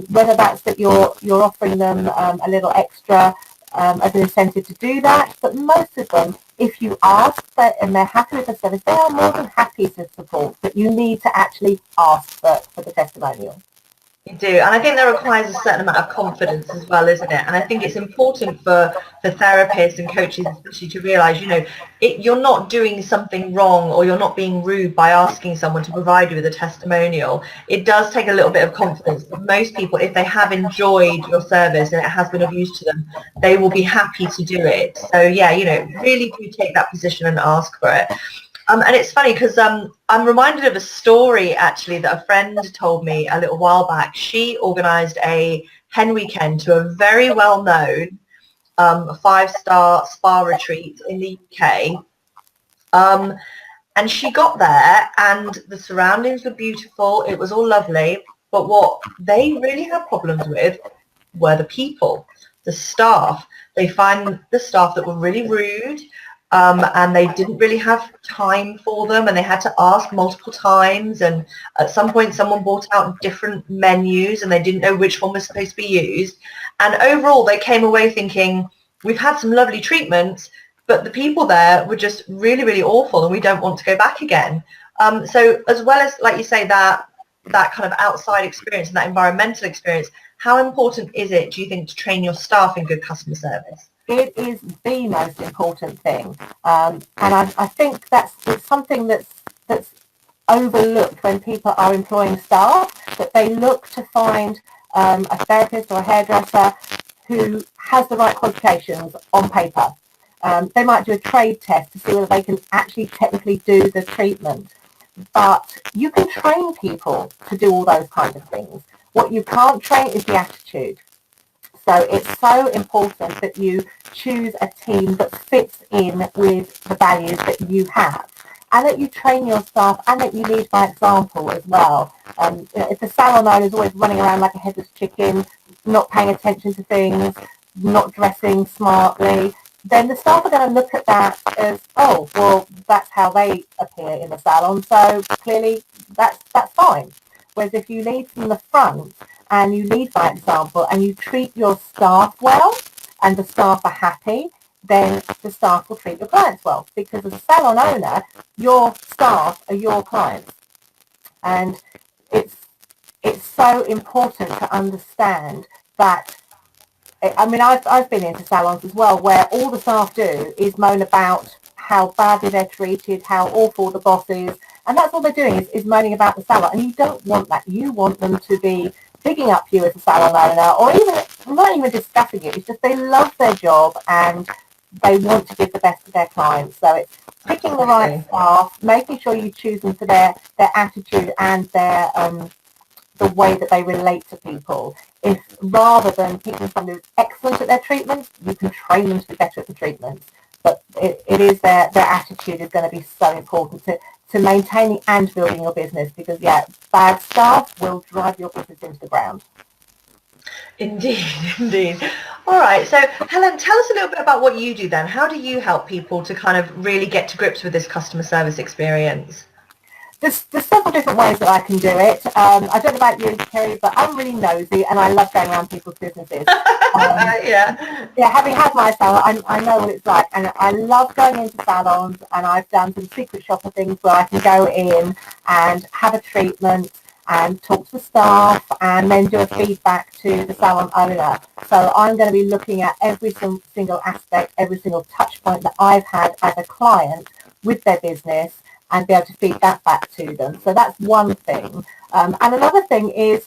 Whether that's that you're offering them a little extra as an incentive to do that, but most of them, if you ask and they're happy with the service, they are more than happy to support, but you need to actually ask for the testimonial. You do, and I think that requires a certain amount of confidence as well, isn't it? And I think it's important for therapists and coaches especially to realise, you're not doing something wrong or you're not being rude by asking someone to provide you with a testimonial. It does take a little bit of confidence, but most people, if they have enjoyed your service and it has been of use to them, they will be happy to do it. So yeah, really do take that position and ask for it. And it's funny because I'm reminded of a story actually that a friend told me a little while back. She organised a hen weekend to a very well-known 5-star spa retreat in the UK. And she got there and the surroundings were beautiful. It was all lovely. But what they really had problems with were the people, the staff. They find the staff that were really rude. And they didn't really have time for them and they had to ask multiple times, and at some point someone brought out different menus and they didn't know which one was supposed to be used, and overall they came away thinking, we've had some lovely treatments, but the people there were just really, really awful and we don't want to go back again. So as well as, like you say, that kind of outside experience and that environmental experience, how important is it, do you think, to train your staff in good customer service? It is the most important thing, and I think it's something that's overlooked when people are employing staff, that they look to find a therapist or a hairdresser who has the right qualifications on paper. They might do a trade test to see whether they can actually technically do the treatment, but you can train people to do all those kinds of things. What you can't train is the attitude. So it's so important that you choose a team that fits in with the values that you have. and that you train your staff and that you lead by example as well. If the salon owner is always running around like a headless chicken, not paying attention to things, not dressing smartly, then the staff are going to look at that as, oh, well, that's how they appear in the salon, so clearly that's fine. Whereas if you lead from the front and you lead by example and you treat your staff well and the staff are happy, then the staff will treat your clients well, because as a salon owner, your staff are your clients. And it's so important to understand that. I mean, I've been into salons as well where all the staff do is moan about how badly they're treated, how awful the boss is, and that's all they're doing is moaning about the salon. And you don't want that. You want them to be bigging up you as a salon owner, or even not even discussing it. It's just they love their job and they want to give the best to their clients. So it's picking the right staff, making sure you choose them for their attitude and their the way that they relate to people. If rather than picking somebody who's excellent at their treatments, you can train them to be better at the treatments. But it is their attitude is going to be so important to maintaining and building your business, because bad staff will drive your business into the ground. Indeed, indeed. All right, so Helen, tell us a little bit about what you do then. How do you help people to kind of really get to grips with this customer service experience? There's several different ways that I can do it. I don't know about you, Kerry, but I'm really nosy and I love going around people's businesses. Having had my salon, I know what it's like, and I love going into salons, and I've done some secret shopper things where I can go in and have a treatment and talk to the staff and then do a feedback to the salon owner. So I'm going to be looking at every single aspect, every single touch point that I've had as a client with their business, and be able to feed that back to them. So that's one thing. And another thing is,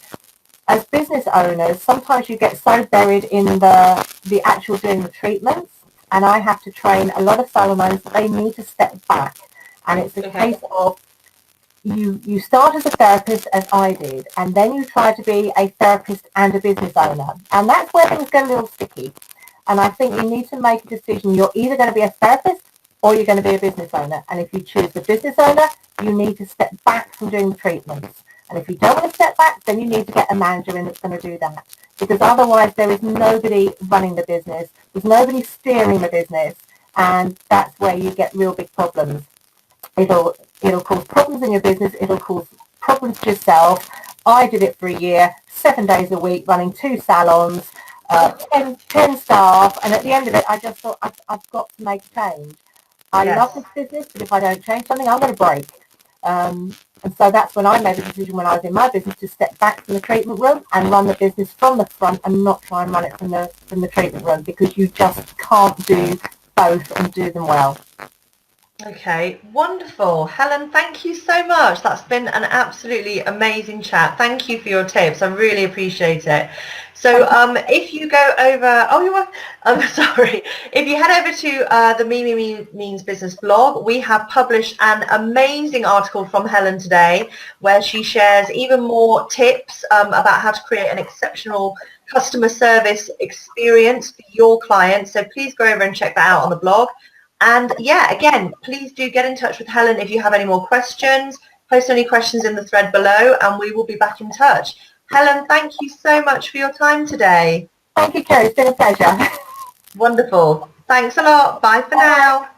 as business owners, sometimes you get so buried in the actual doing the treatments, and I have to train a lot of salon owners that they need to step back. And it's a case of you start as a therapist, as I did, and then you try to be a therapist and a business owner. And that's where things get a little sticky. And I think you need to make a decision. You're either going to be a therapist or you're going to be a business owner. And if you choose the business owner, you need to step back from doing the treatments. And if you don't want to step back, then you need to get a manager in that's going to do that. Because otherwise there is nobody running the business. There's nobody steering the business. And that's where you get real big problems. It'll cause problems in your business. It'll cause problems to yourself. I did it for a year, 7 days a week, running 2 salons, 10 staff. And at the end of it, I just thought, I've got to make a change. I love this business, but if I don't change something, I'm going to break. And so that's when I made a decision when I was in my business to step back from the treatment room and run the business from the front and not try and run it from the treatment room, because you just can't do both and do them well. Okay, wonderful. Helen, thank you so much. That's been an absolutely amazing chat. Thank you for your tips. I really appreciate it. So if you go over, if you head over to the Me Means Business blog, we have published an amazing article from Helen today where she shares even more tips about how to create an exceptional customer service experience for your clients. So please go over and check that out on the blog. And again, please do get in touch with Helen if you have any more questions. Post any questions in the thread below and we will be back in touch. Helen, thank you so much for your time today. Thank you, Kerry. It's been a pleasure. Wonderful. Thanks a lot. Bye for now.